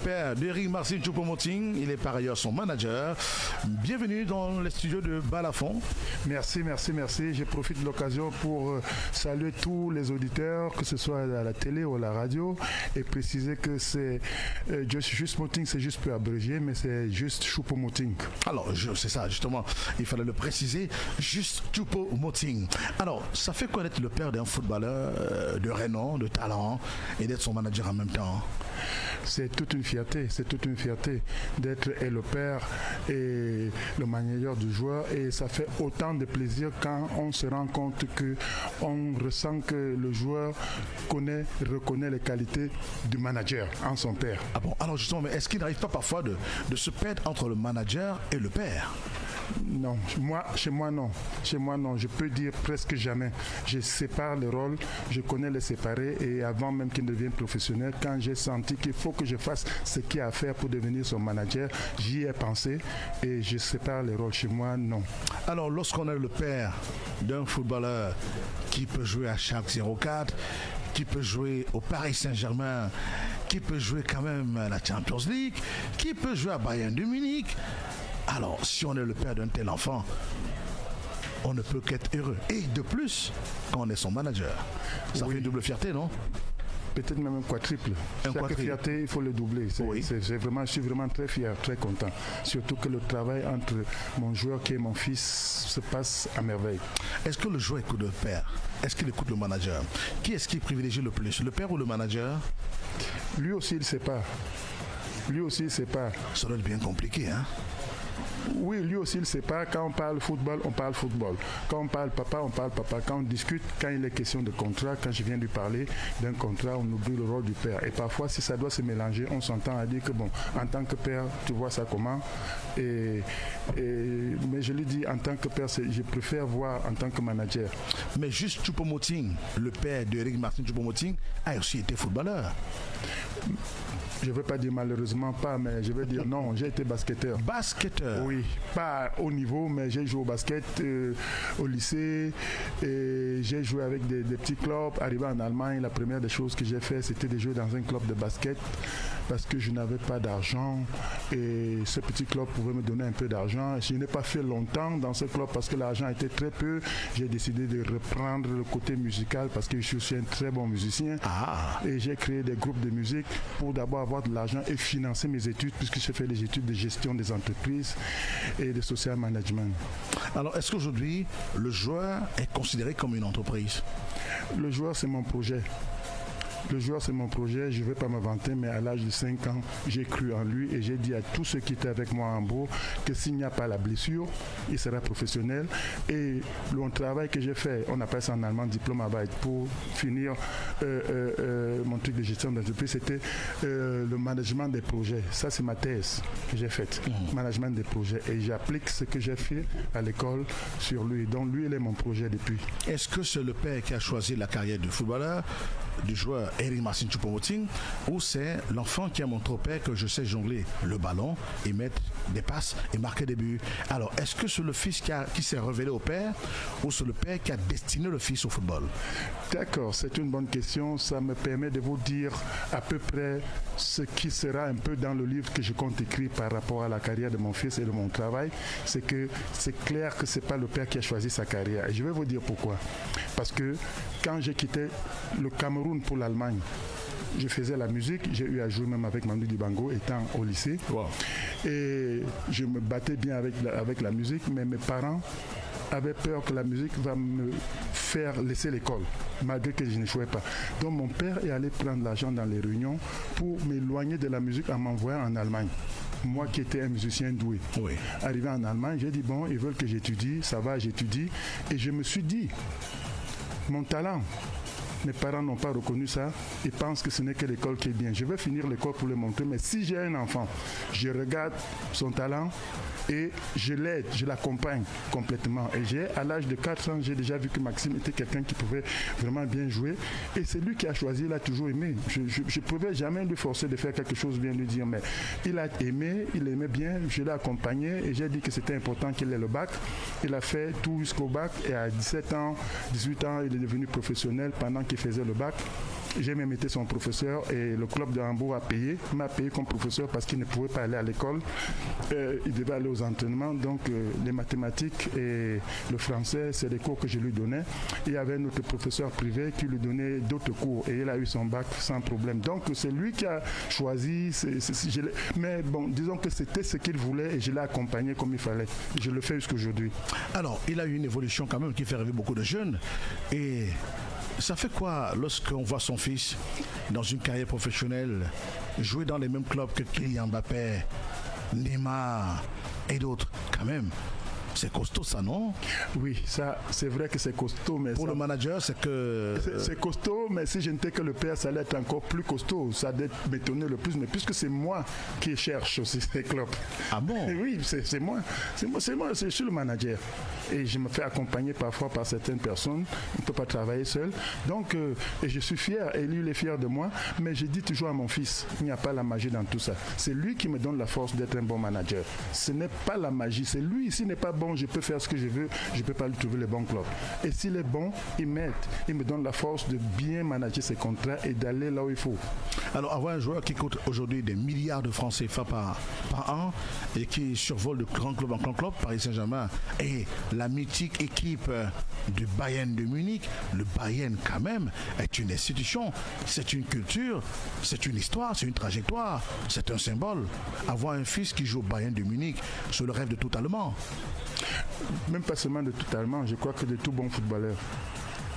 père d'Éric Marcin Choupo-Moting. Il est par ailleurs son manager. Bienvenue dans les studios de Balafon. Merci. Je profite de l'occasion pour saluer tous les auditeurs, que ce soit à la télé ou à la radio, et préciser que c'est juste Moting, c'est juste peu abrégé, mais c'est juste Choupo-Moting. Alors, c'est ça, justement, il fallait le préciser, juste Choupo-Moting. Alors, ça fait connaître le père d'un footballeur de renom, de talent, et d'être son manager en même temps. C'est toute une fierté d'être le père et le manager du joueur, et ça fait autant de plaisir quand on se rend compte qu'on ressent que le joueur reconnaît les qualités du manager en son père. Ah bon, alors justement, mais est-ce qu'il n'arrive pas parfois de se perdre entre le manager et le père? Non, chez moi non, je peux dire presque jamais. Je sépare les rôles, je connais les séparer, et avant même qu'il ne devienne professionnel, quand j'ai senti qu'il faut que je fasse ce qu'il y a à faire pour devenir son manager, j'y ai pensé et je sépare les rôles. Chez moi, non. Alors, lorsqu'on est le père d'un footballeur qui peut jouer à Schalke 04, qui peut jouer au Paris Saint-Germain, qui peut jouer quand même à la Champions League, qui peut jouer à Bayern de Munich, alors, si on est le père d'un tel enfant, on ne peut qu'être heureux. Et de plus, quand on est son manager, ça fait une double fierté, non? Peut-être même un quadruple. Chaque fierté, il faut le doubler. Je suis vraiment très fier, très content. Surtout que le travail entre mon joueur qui est mon fils se passe à merveille. Est-ce que le joueur écoute le père? Est-ce qu'il écoute le manager? Qui est-ce qui privilégie le plus, le père ou le manager? Lui aussi, il ne sait pas. Ça doit être bien compliqué, hein? Oui, lui aussi, il ne sait pas. Quand on parle football, on parle football. Quand on parle papa, on parle papa. Quand on discute, quand il est question de contrat, quand je viens de lui parler d'un contrat, on oublie le rôle du père. Et parfois, si ça doit se mélanger, on s'entend à dire que bon, en tant que père, tu vois ça comment. Mais je lui dis, en tant que père, je préfère voir en tant que manager. Mais juste Choupo-Moting, le père d'Éric Marcin Choupo-Moting, a aussi été footballeur. Je ne veux pas dire malheureusement pas, mais je veux dire non, j'ai été basketteur. Basketteur? Oui, pas au niveau, mais j'ai joué au basket au lycée, et j'ai joué avec des petits clubs. Arrivé en Allemagne, la première des choses que j'ai fait, c'était de jouer dans un club de basket parce que je n'avais pas d'argent, et ce petit club pouvait me donner un peu d'argent. Je n'ai pas fait longtemps dans ce club parce que l'argent était très peu. J'ai décidé de reprendre le côté musical parce que je suis un très bon musicien. Et j'ai créé des groupes de musique pour d'abord avoir de l'argent et financer mes études, puisque j'ai fait des études de gestion des entreprises et de social management. Alors, est-ce qu'aujourd'hui, le joueur est considéré comme une entreprise? Le joueur, c'est mon projet. Je ne vais pas me vanter, mais à l'âge de 5 ans, j'ai cru en lui et j'ai dit à tous ceux qui étaient avec moi en Hambourg que s'il n'y a pas la blessure, il sera professionnel. Et le travail que j'ai fait, on appelle ça en allemand Diplomarbeit, pour finir mon truc de gestion d'entreprise, c'était le management des projets. Ça, c'est ma thèse que j'ai faite, management des projets. Et j'applique ce que j'ai fait à l'école sur lui. Donc lui, il est mon projet depuis. Est-ce que c'est le père qui a choisi la carrière du footballeur, du joueur Éric Marcin Choupo-Moting, ou c'est l'enfant qui a montré au père que je sais jongler le ballon et mettre des passes et marquer des buts? Alors, est-ce que c'est le fils qui s'est révélé au père, ou c'est le père qui a destiné le fils au football? D'accord, c'est une bonne question. Ça me permet de vous dire à peu près ce qui sera un peu dans le livre que je compte écrire par rapport à la carrière de mon fils et de mon travail. C'est que c'est clair que ce n'est pas le père qui a choisi sa carrière. Et je vais vous dire pourquoi. Parce que quand j'ai quitté le Cameroun pour l'Allemagne, je faisais la musique, j'ai eu à jouer même avec Manu Dibango étant au lycée. Wow. Et je me battais bien avec la musique, mais mes parents avaient peur que la musique va me faire laisser l'école, malgré que je ne jouais pas. Donc mon père est allé prendre l'argent dans les réunions pour m'éloigner de la musique en m'envoyant en Allemagne. Moi qui étais un musicien doué. Oui. Arrivé en Allemagne, j'ai dit bon, ils veulent que j'étudie, ça va, j'étudie. Et je me suis dit, mon talent, mes parents n'ont pas reconnu ça. Ils pensent que ce n'est que l'école qui est bien. Je vais finir l'école pour le montrer, mais si j'ai un enfant, je regarde son talent et je l'aide, je l'accompagne complètement. Et à l'âge de 4 ans, j'ai déjà vu que Maxime était quelqu'un qui pouvait vraiment bien jouer. Et c'est lui qui a choisi, il a toujours aimé. Je ne pouvais jamais lui forcer de faire quelque chose, bien lui dire, mais il a aimé, il aimait bien, je l'ai accompagné et j'ai dit que c'était important qu'il ait le bac. Il a fait tout jusqu'au bac et à 17 ans, 18 ans, il est devenu professionnel pendant qu'il faisait le bac. J'ai même été son professeur et le club de Hambourg m'a payé comme professeur parce qu'il ne pouvait pas aller à l'école. Il devait aller aux entraînements. Donc les mathématiques et le français, c'est des cours que je lui donnais. Il y avait un autre professeur privé qui lui donnait d'autres cours et il a eu son bac sans problème. Donc c'est lui qui a choisi. Mais bon, disons que c'était ce qu'il voulait et je l'ai accompagné comme il fallait. Je le fais jusqu'à aujourd'hui. Alors, il a eu une évolution quand même qui fait rêver beaucoup de jeunes. Et ça fait quoi lorsqu'on voit son fils dans une carrière professionnelle jouer dans les mêmes clubs que Kylian Mbappé, Neymar et d'autres quand même? C'est costaud ça, non? Oui, ça, c'est vrai que c'est costaud. Mais pour ça, le manager, c'est que... C'est costaud, mais si je n'étais que le père, ça allait être encore plus costaud. Ça allait m'étonner le plus, mais puisque c'est moi qui cherche aussi ces clubs. Ah bon? Et oui, c'est moi. Je suis le manager. Et je me fais accompagner parfois par certaines personnes. On ne peut pas travailler seul. Donc, et je suis fier, et lui, il est fier de moi. Mais je dis toujours à mon fils, il n'y a pas la magie dans tout ça. C'est lui qui me donne la force d'être un bon manager. Ce n'est pas la magie, c'est lui. S'il n'est pas bon, je peux faire ce que je veux, je ne peux pas lui trouver les bons clubs. Et s'il est bon, il m'aide. Il me donne la force de bien manager ses contrats et d'aller là où il faut. Alors, avoir un joueur qui coûte aujourd'hui des milliards de francs CFA par an et qui survole de grand club en grand club, Paris Saint-Germain, et la mythique équipe du Bayern de Munich, le Bayern quand même est une institution, c'est une culture, c'est une histoire, c'est une trajectoire, c'est un symbole. Avoir un fils qui joue au Bayern de Munich, c'est le rêve de tout Allemand. Même pas seulement de tout Allemand, je crois que de tout bon footballeur.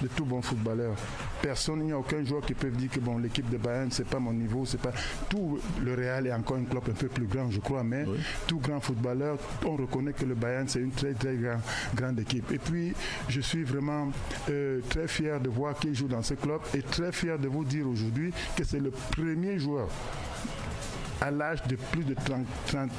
De tout bon footballeur. Personne, il n'y a aucun joueur qui peut dire que bon, l'équipe de Bayern, c'est pas mon niveau, c'est pas. Tout le Real est encore un club un peu plus grand, je crois, mais oui. Tout grand footballeur, on reconnaît que le Bayern, c'est une très très grande équipe. Et puis, je suis vraiment très fier de voir qu'il joue dans ce club et très fier de vous dire aujourd'hui que c'est le premier joueur à l'âge de plus de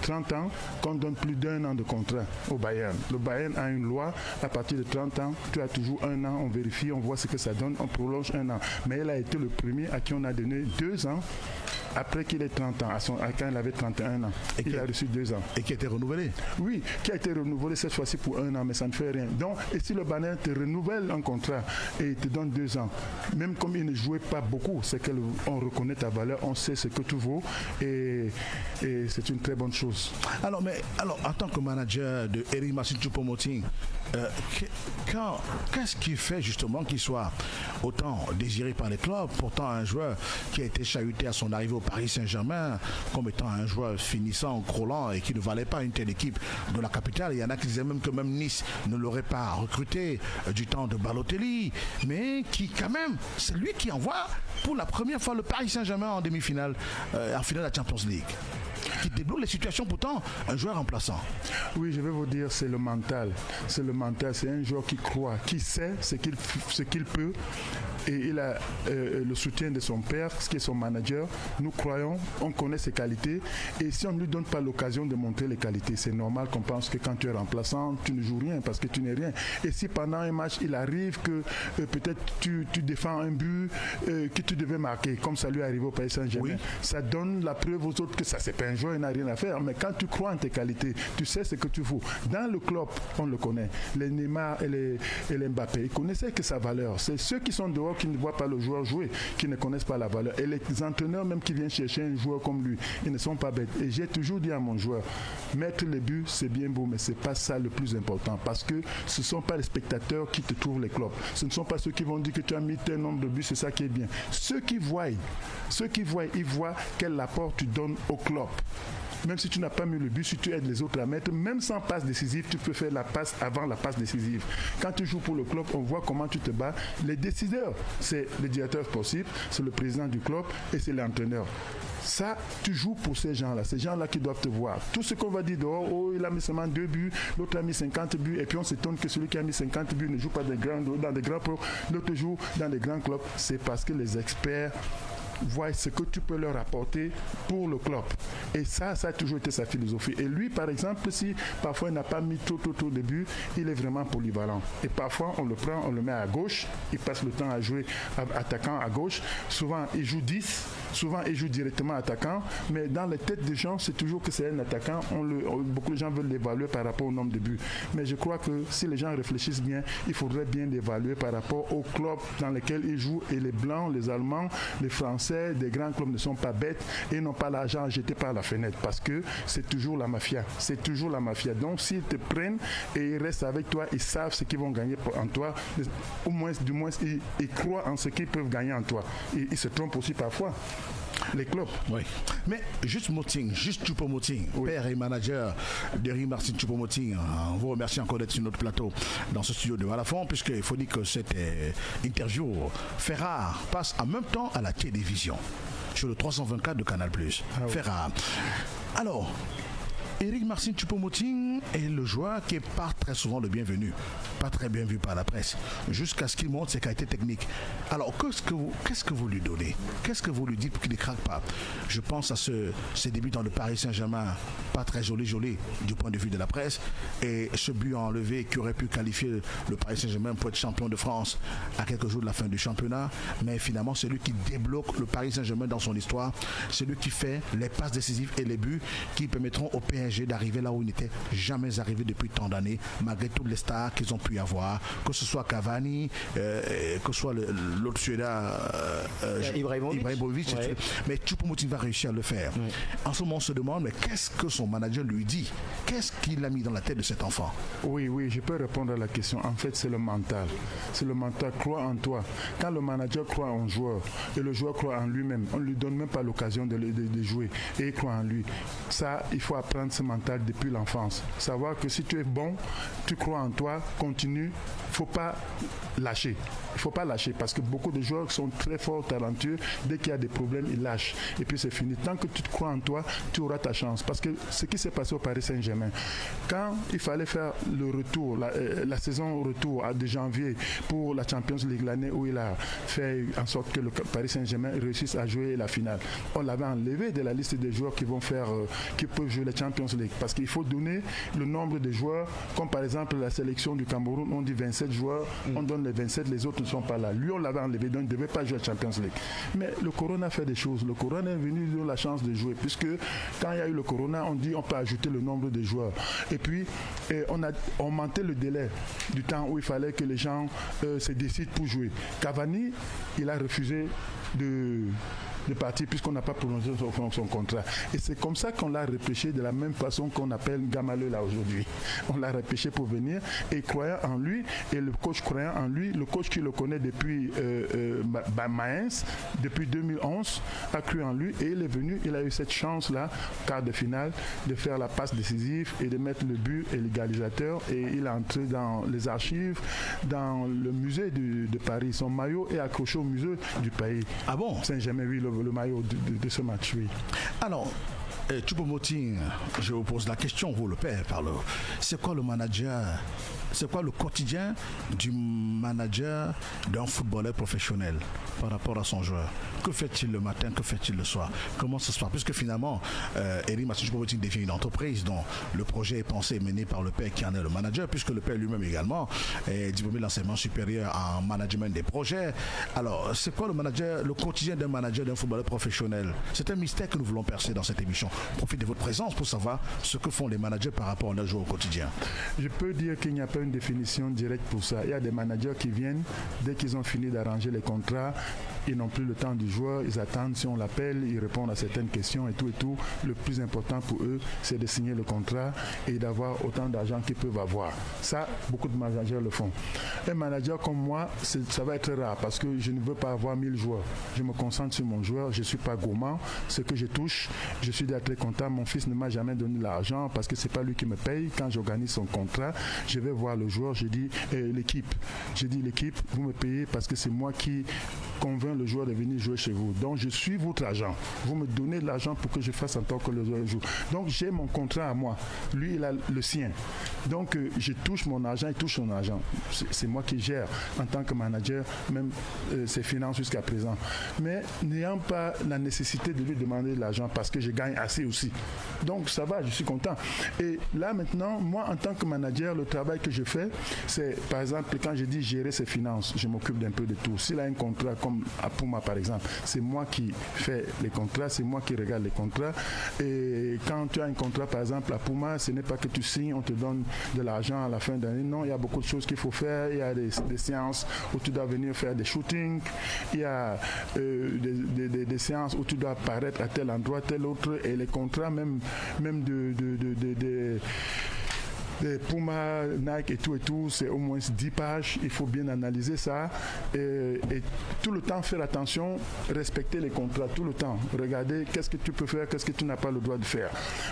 30 ans, qu'on donne plus d'un an de contrat au Bayern. Le Bayern a une loi, à partir de 30 ans, tu as toujours un an, on vérifie, on voit ce que ça donne, on prolonge un an. Mais il a été le premier à qui on a donné 2 ans après qu'il ait 30 ans, quand il avait 31 ans. Et il a reçu 2 ans. Et qui a été renouvelé? Oui, qui a été renouvelé cette fois-ci pour 1 an, mais ça ne fait rien. Donc, et si le Bayern te renouvelle un contrat et il te donne 2 ans, même comme il ne jouait pas beaucoup, c'est qu'on reconnaît ta valeur, on sait ce que tu vaux et c'est une très bonne chose. Alors, en tant que manager de Eri Massi Choupo-Moting, qu'est-ce qui fait justement qu'il soit autant désiré par les clubs, pourtant un joueur qui a été chahuté à son arrivée au Paris Saint-Germain comme étant un joueur finissant, crawlant et qui ne valait pas une telle équipe de la capitale? Il y en a qui disaient même que même Nice ne l'aurait pas recruté du temps de Balotelli, mais qui quand même, c'est lui qui envoie pour la première fois le Paris Saint-Germain en demi-finale, en finale de la Champions League, qui débloque les situations, pourtant un joueur remplaçant. Oui, je vais vous dire, c'est le mental. C'est le mental, c'est un joueur qui croit, qui sait ce qu'il peut. Et il a le soutien de son père, ce qui est son manager. Nous croyons, on connaît ses qualités. Et si on ne lui donne pas l'occasion de montrer les qualités, c'est normal qu'on pense que quand tu es remplaçant, tu ne joues rien parce que tu n'es rien. Et si pendant un match, il arrive que peut-être tu défends un but que tu devais marquer, comme ça lui est arrivé au Paris Saint-Germain, oui. Ça donne la preuve aux autres que ça, c'est pas un joueur, il n'a rien à faire. Mais quand tu crois en tes qualités, tu sais ce que tu vaux. Dans le club, on le connaît. Les Neymar et les Mbappé, ils connaissaient que sa valeur. C'est ceux qui sont dehors qui ne voient pas le joueur jouer, qui ne connaissent pas la valeur. Et les entraîneurs même qui viennent chercher un joueur comme lui, ils ne sont pas bêtes. Et j'ai toujours dit à mon joueur, mettre les buts, c'est bien beau, mais c'est pas ça le plus important. Parce que ce ne sont pas les spectateurs qui te trouvent les clubs. Ce ne sont pas ceux qui vont dire que tu as mis tel nombre de buts, c'est ça qui est bien. Ceux qui voient, ils voient quel apport tu donnes au club. Même si tu n'as pas mis le but, si tu aides les autres à mettre, même sans passe décisive, tu peux faire la passe avant la passe décisive. Quand tu joues pour le club, on voit comment tu te bats. Les décideurs, c'est le directeur sportif, c'est le président du club et c'est l'entraîneur. Ça, tu joues pour ces gens-là qui doivent te voir. Tout ce qu'on va dire dehors, oh, il a mis seulement 2 buts, l'autre a mis 50 buts, et puis on s'étonne que celui qui a mis 50 buts ne joue pas dans des grands clubs, l'autre joue dans des grands clubs. C'est parce que les experts voient ce que tu peux leur apporter pour le club. Et ça a toujours été sa philosophie. Et lui, par exemple, si parfois il n'a pas mis trop au début, il est vraiment polyvalent. Et parfois, on le prend, on le met à gauche, il passe le temps à jouer attaquant à gauche. Souvent, il joue 10. Souvent, il joue directement attaquant, mais dans les têtes des gens, c'est toujours que c'est un attaquant. Beaucoup de gens veulent l'évaluer par rapport au nombre de buts. Mais je crois que si les gens réfléchissent bien, il faudrait bien l'évaluer par rapport aux clubs dans lesquels il joue. Et les Blancs, les Allemands, les Français, des grands clubs ne sont pas bêtes et n'ont pas l'argent jeté par la fenêtre parce que c'est toujours la mafia. C'est toujours la mafia. Donc, s'ils te prennent et ils restent avec toi, ils savent ce qu'ils vont gagner en toi. Du moins, ils croient en ce qu'ils peuvent gagner en toi. Et ils se trompent aussi parfois. Les clubs. Oui. Mais juste Choupo-Moting, oui. Père et manager d'Éric Martin Choupo-Moting, on vous remercie encore d'être sur notre plateau dans ce studio de Balafon, puisqu'il faut dire que cette interview fait rare passe en même temps à la télévision sur le 324 de Canal+. Ah, fait rare. Alors, Éric Martin Choupo-Moting est le joueur qui n'est pas très souvent le bienvenu, pas très bien vu par la presse, jusqu'à ce qu'il montre ses qualités techniques. Alors, qu'est-ce que vous lui donnez? Qu'est-ce que vous lui dites pour qu'il ne craque pas? Je pense à ses débuts dans le Paris Saint-Germain, pas très joli du point de vue de la presse, et ce but enlevé qui aurait pu qualifier le Paris Saint-Germain pour être champion de France à quelques jours de la fin du championnat, mais finalement c'est lui qui débloque le Paris Saint-Germain dans son histoire, c'est lui qui fait les passes décisives et les buts qui permettront au PSG d'arriver là où il n'était jamais arrivé depuis tant d'années, malgré toutes les stars qu'ils ont pu avoir, que ce soit Cavani, que ce soit l'autre Suédois Ibrahimovic, ouais. Mais Choupo-Moting va réussir à le faire. Ouais. En ce moment, on se demande, mais qu'est-ce que son manager lui dit? Qu'est-ce qu'il a mis dans la tête de cet enfant? Oui, je peux répondre à la question. En fait, c'est le mental. C'est le mental, crois en toi. Quand le manager croit en joueur et le joueur croit en lui-même, on ne lui donne même pas l'occasion de jouer et il croit en lui. Ça, il faut apprendre ce mental depuis l'enfance. Savoir que si tu es bon, tu crois en toi, continue, il ne faut pas lâcher. Il ne faut pas lâcher parce que beaucoup de joueurs sont très forts, talentueux. Dès qu'il y a des problèmes, ils lâchent. Et puis c'est fini. Tant que tu te crois en toi, tu auras ta chance. Parce que ce qui s'est passé au Paris Saint-Germain, quand il fallait faire le retour, la saison retour de janvier pour la Champions League, l'année où il a fait en sorte que le Paris Saint-Germain réussisse à jouer la finale, on l'avait enlevé de la liste des joueurs qui peuvent jouer la Champions League. Parce qu'il faut donner le nombre de joueurs, comme par exemple la sélection du Cameroun, on dit 27 joueurs, on donne les 27, les autres ne sont pas là. Lui, on l'avait enlevé, donc il ne devait pas jouer la Champions League. Mais le Corona fait des choses. Le Corona est venu donner la chance de jouer, puisque quand il y a eu le Corona, on dit on peut ajouter le nombre de joueurs. Et puis, on a augmenté le délai du temps où il fallait que les gens se décident pour jouer. Cavani, il a refusé de partir puisqu'on n'a pas prolongé son contrat. Et c'est comme ça qu'on l'a repêché de la même façon qu'on appelle Gamaleu là aujourd'hui. On l'a repêché pour venir et croyant en lui et le coach croyant en lui, le coach qui le connaît depuis Mayence, depuis 2011, a cru en lui et il est venu, il a eu cette chance-là, quart de finale, de faire la passe décisive et de mettre le but et l'égalisateur et il est entré dans les archives, dans le musée de Paris. Son maillot est accroché au musée du pays. Ah bon? Saint-Germain, oui, le maillot de ce match, oui. Alors, Choupo-Moting, je vous pose la question, vous le père, c'est quoi le manager, c'est quoi le quotidien du manager d'un footballeur professionnel par rapport à son joueur? Que fait-il le matin, que fait-il le soir? Comment ça se passe? Puisque finalement, Éric Martin Choupo-Moting devient une entreprise dont le projet est pensé et mené par le père qui en est le manager, puisque le père lui-même également est diplômé de l'enseignement supérieur en management des projets. Alors, c'est quoi le quotidien d'un manager d'un footballeur professionnel? C'est un mystère que nous voulons percer dans cette émission. Profitez de votre présence pour savoir ce que font les managers par rapport à leur joueur au quotidien. Je peux dire qu'il n'y a pas une définition directe pour ça. Il y a des managers qui viennent, dès qu'ils ont fini d'arranger les contrats, ils n'ont plus le temps du joueur, ils attendent si on l'appelle, ils répondent à certaines questions et tout. Le plus important pour eux, c'est de signer le contrat et d'avoir autant d'argent qu'ils peuvent avoir. Ça, beaucoup de managers le font. Un manager comme moi, ça va être rare parce que je ne veux pas avoir 1000 joueurs. Je me concentre sur mon joueur, je ne suis pas gourmand. Ce que je touche, je suis déjà très content. Mon fils ne m'a jamais donné l'argent parce que ce n'est pas lui qui me paye. Quand j'organise son contrat, je vais voir le joueur, je dis l'équipe. Je dis l'équipe, vous me payez parce que c'est moi qui convainc le joueur de venir jouer chez vous. Donc je suis votre agent. Vous me donnez de l'argent pour que je fasse en tant que le joueur joue. Donc j'ai mon contrat à moi. Lui, il a le sien. Donc je touche mon argent, il touche son argent. C'est moi qui gère en tant que manager, même ses finances jusqu'à présent. Mais n'ayant pas la nécessité de lui demander de l'argent parce que je gagne assez aussi. Donc ça va, je suis content. Et là maintenant, moi en tant que manager, le travail que je fais, c'est par exemple quand je dis gérer ses finances, je m'occupe d'un peu de tout. S'il a un contrat comme à Puma par exemple. C'est moi qui fais les contrats, c'est moi qui regarde les contrats. Et quand tu as un contrat par exemple à Puma, ce n'est pas que tu signes, on te donne de l'argent à la fin d'année. Non, il y a beaucoup de choses qu'il faut faire. Il y a des séances où tu dois venir faire des shootings. Il y a des séances où tu dois apparaître à tel endroit, tel autre. Et les contrats même des Puma, Nike et tout, c'est au moins 10 pages. Il faut bien analyser ça et tout le temps faire attention, respecter les contrats, tout le temps. Regarder qu'est-ce que tu peux faire, qu'est-ce que tu n'as pas le droit de faire.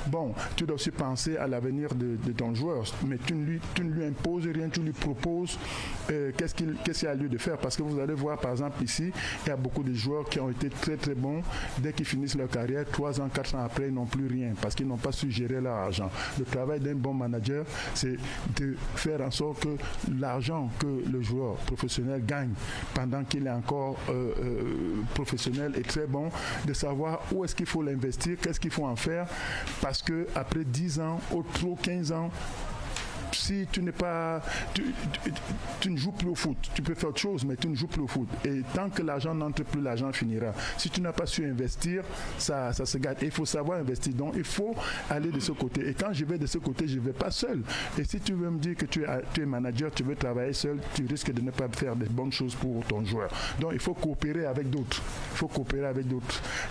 Bon, tu dois aussi penser à l'avenir de ton joueur, mais tu ne lui imposes rien, tu lui proposes qu'est-ce qu'il y a lieu de faire. Parce que vous allez voir, par exemple, ici, il y a beaucoup de joueurs qui ont été très très bons. Dès qu'ils finissent leur carrière, 3 ans, 4 ans après, ils n'ont plus rien parce qu'ils n'ont pas su gérer leur argent. Le travail d'un bon manager, c'est de faire en sorte que l'argent que le joueur professionnel gagne pendant qu'il est encore professionnel est très bon, de savoir où est-ce qu'il faut l'investir, qu'est-ce qu'il faut en faire, parce que après 10 ans, ou trop 15 ans, si tu n'es pas, tu ne joues plus au foot. Tu peux faire autre chose, mais tu ne joues plus au foot. Et tant que l'argent n'entre plus, l'argent finira. Si tu n'as pas su investir, ça se gâte. Et il faut savoir investir. Donc, il faut aller de ce côté. Et quand je vais de ce côté, je ne vais pas seul. Et si tu veux me dire que tu es manager, tu veux travailler seul, tu risques de ne pas faire de bonnes choses pour ton joueur. Donc, il faut coopérer avec d'autres.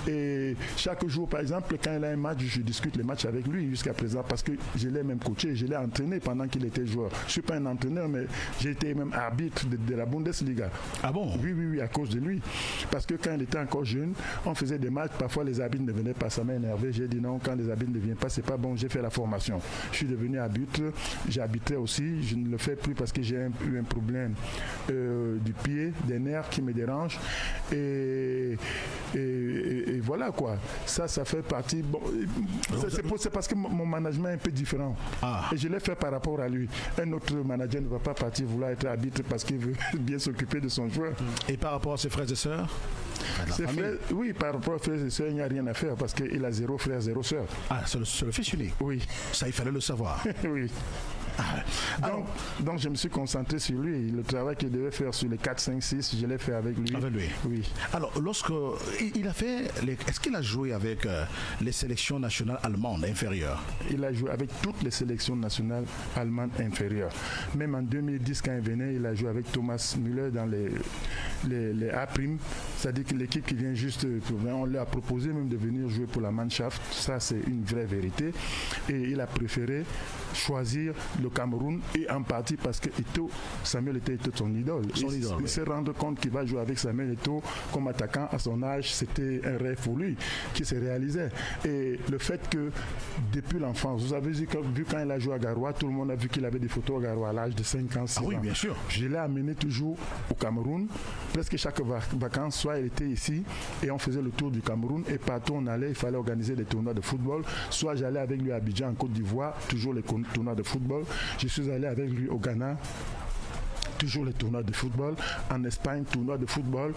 Et chaque jour, par exemple, quand il a un match, je discute les matchs avec lui jusqu'à présent parce que je l'ai même coaché, je l'ai entraîné pendant qu'il était joueur. Je ne suis pas un entraîneur, mais j'ai été même arbitre de la Bundesliga. Ah bon? Oui, à cause de lui. Parce que quand il était encore jeune, on faisait des matchs, parfois les arbitres ne venaient pas, ça m'a énervé. J'ai dit non, quand les arbitres ne viennent pas, c'est pas bon, j'ai fait la formation. Je suis devenu arbitre, j'ai arbitré aussi, je ne le fais plus parce que j'ai eu un problème du pied, des nerfs qui me dérangent. Et voilà quoi. Ça fait partie. Bon, c'est parce que mon management est un peu différent. Et je l'ai fait par rapport à lui. Un autre manager ne va pas partir vouloir être arbitre parce qu'il veut bien s'occuper de son joueur. Et par rapport à ses frères et sœurs? Oui, par rapport aux frères et sœurs, il n'y a rien à faire parce qu'il a 0 frère, 0 sœur. Ah, c'est le fils unique? Oui. Ça, il fallait le savoir. Oui. Donc je me suis concentré sur lui. Le travail qu'il devait faire sur les 4, 5, 6, je l'ai fait avec lui. Avec lui? Oui. Alors, il a fait... Est-ce qu'il a joué avec les sélections nationales allemandes inférieures? Il a joué avec toutes les sélections nationales allemandes inférieures. Même en 2010, quand il venait, il a joué avec Thomas Müller dans les A', c'est-à-dire que l'équipe qui vient juste, on lui a proposé même de venir jouer pour la Mannschaft. Ça, c'est une vraie vérité. Et il a préféré choisir le Cameroun, et en partie parce que Samuel Eto'o était son idole. Il s'est rendu compte qu'il va jouer avec Samuel Eto'o comme attaquant à son âge. C'était un rêve pour lui qui se réalisait. Et le fait que depuis l'enfance, vous avez vu quand il a joué à Garoua, tout le monde a vu qu'il avait des photos à Garoua à l'âge de 5 ans, 6 ans. Oui, bien sûr. Je l'ai amené toujours au Cameroun. Presque chaque vacances, soit il était ici et on faisait le tour du Cameroun, et partout on allait, il fallait organiser des tournois de football. Soit j'allais avec lui à Abidjan en Côte d'Ivoire, toujours les tournois de football. Je suis allé avec lui au Ghana, toujours les tournois de football. En Espagne, tournois de football.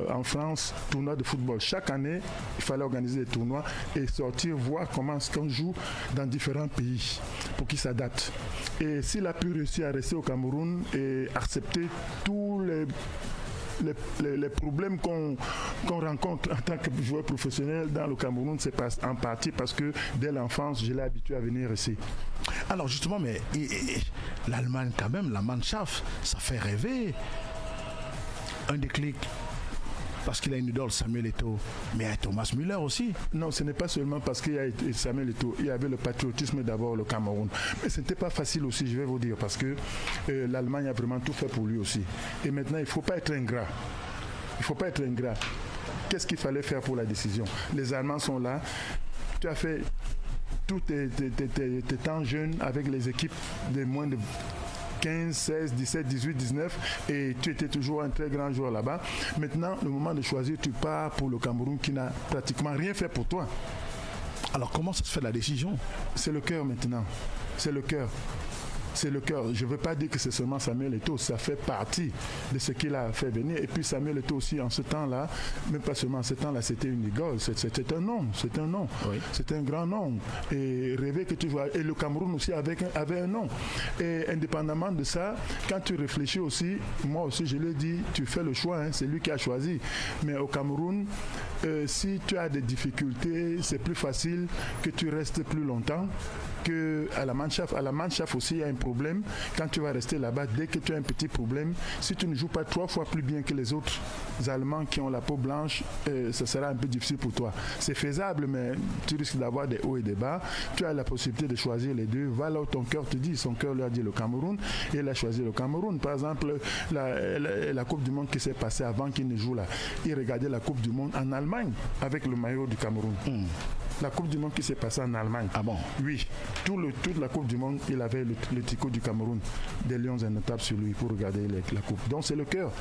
En France, tournois de football. Chaque année, il fallait organiser des tournois et sortir, voir comment est-ce qu'on joue dans différents pays pour qu'ils s'adaptent. Et s'il a pu réussir à rester au Cameroun et accepter tous les problèmes qu'on rencontre en tant que joueur professionnel dans le Cameroun, c'est en partie parce que dès l'enfance, je l'ai habitué à venir ici. Alors justement, mais l'Allemagne quand même, la Mannschaft, ça fait rêver. Un déclic. Parce qu'il a une idole, Samuel Eto'o, mais il y a Thomas Müller aussi. Non, ce n'est pas seulement parce qu'il y a Samuel Eto'o. Il y avait le patriotisme d'abord, le Cameroun. Mais ce n'était pas facile aussi, je vais vous dire, parce que l'Allemagne a vraiment tout fait pour lui aussi. Et maintenant, il ne faut pas être ingrat. Qu'est-ce qu'il fallait faire pour la décision? Les Allemands sont là. Tu as fait tous tes temps jeunes avec les équipes de moins de 15, 16, 17, 18, 19 et tu étais toujours un très grand joueur là-bas. Maintenant, le moment de choisir, tu pars pour le Cameroun qui n'a pratiquement rien fait pour toi. Alors comment ça se fait la décision? C'est le cœur maintenant. C'est le cœur. c'est le cœur. Je ne veux pas dire que c'est seulement Samuel Eto'o, ça fait partie de ce qu'il a fait venir. Et puis Samuel Eto'o aussi, en ce temps-là, même pas seulement en ce temps-là, c'était une idole, c'était un nom, oui. C'est un grand nom. Et rêver que tu vois, et le Cameroun aussi avait un nom. Et indépendamment de ça, quand tu réfléchis aussi, moi aussi je l'ai dit, tu fais le choix, c'est lui qui a choisi. Mais au Cameroun, si tu as des difficultés, c'est plus facile que tu restes plus longtemps qu'à la Mannschaft. À la Mannschaft aussi, il y a un problème. Quand tu vas rester là-bas, dès que tu as un petit problème, si tu ne joues pas 3 fois plus bien que les autres Allemands qui ont la peau blanche, ça sera un peu difficile pour toi. C'est faisable, mais tu risques d'avoir des hauts et des bas. Tu as la possibilité de choisir les deux. Va là où ton cœur te dit. Son cœur lui a dit le Cameroun et il a choisi le Cameroun. Par exemple, la Coupe du Monde qui s'est passée avant qu'il ne joue là, il regardait la Coupe du Monde en Allemagne avec le maillot du Cameroun. La Coupe du Monde qui s'est passée en Allemagne. Ah bon? Oui. Toute la Coupe du Monde, il avait le tricot du Cameroun, des Lions innotables sur lui pour regarder la Coupe. Donc c'est le cœur.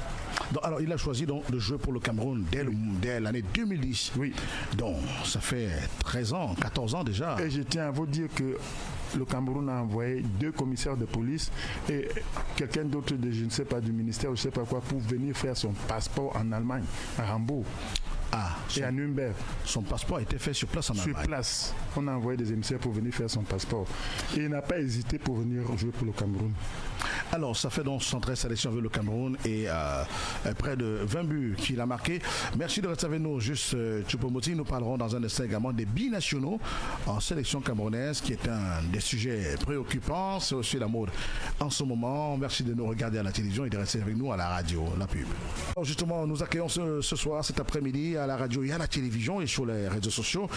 Donc, alors il a choisi donc de jouer pour le Cameroun dès l'année 2010. Oui. Donc ça fait 13 ans, 14 ans déjà. Et je tiens à vous dire que le Cameroun a envoyé 2 commissaires de police et quelqu'un d'autre de je ne sais pas du ministère, je ne sais pas quoi, pour venir faire son passeport en Allemagne, à Hambourg. Et à Nürnberg. Son passeport a été fait sur place en Allemagne. Sur place. On a envoyé des émissaires pour venir faire son passeport. Et il n'a pas hésité pour venir jouer pour le Cameroun. Alors, ça fait donc 113 sélections avec le Cameroun et près de 20 buts qu'il a marqué. Merci de rester avec nous. Juste Choupo-Moting, nous parlerons dans un instant également des binationaux en sélection camerounaise, qui est un des sujets préoccupants. C'est aussi la mode en ce moment. Merci de nous regarder à la télévision et de rester avec nous à la radio, la pub. Alors justement, nous accueillons ce soir, cet après-midi, à la radio et à la télévision et sur les réseaux sociaux.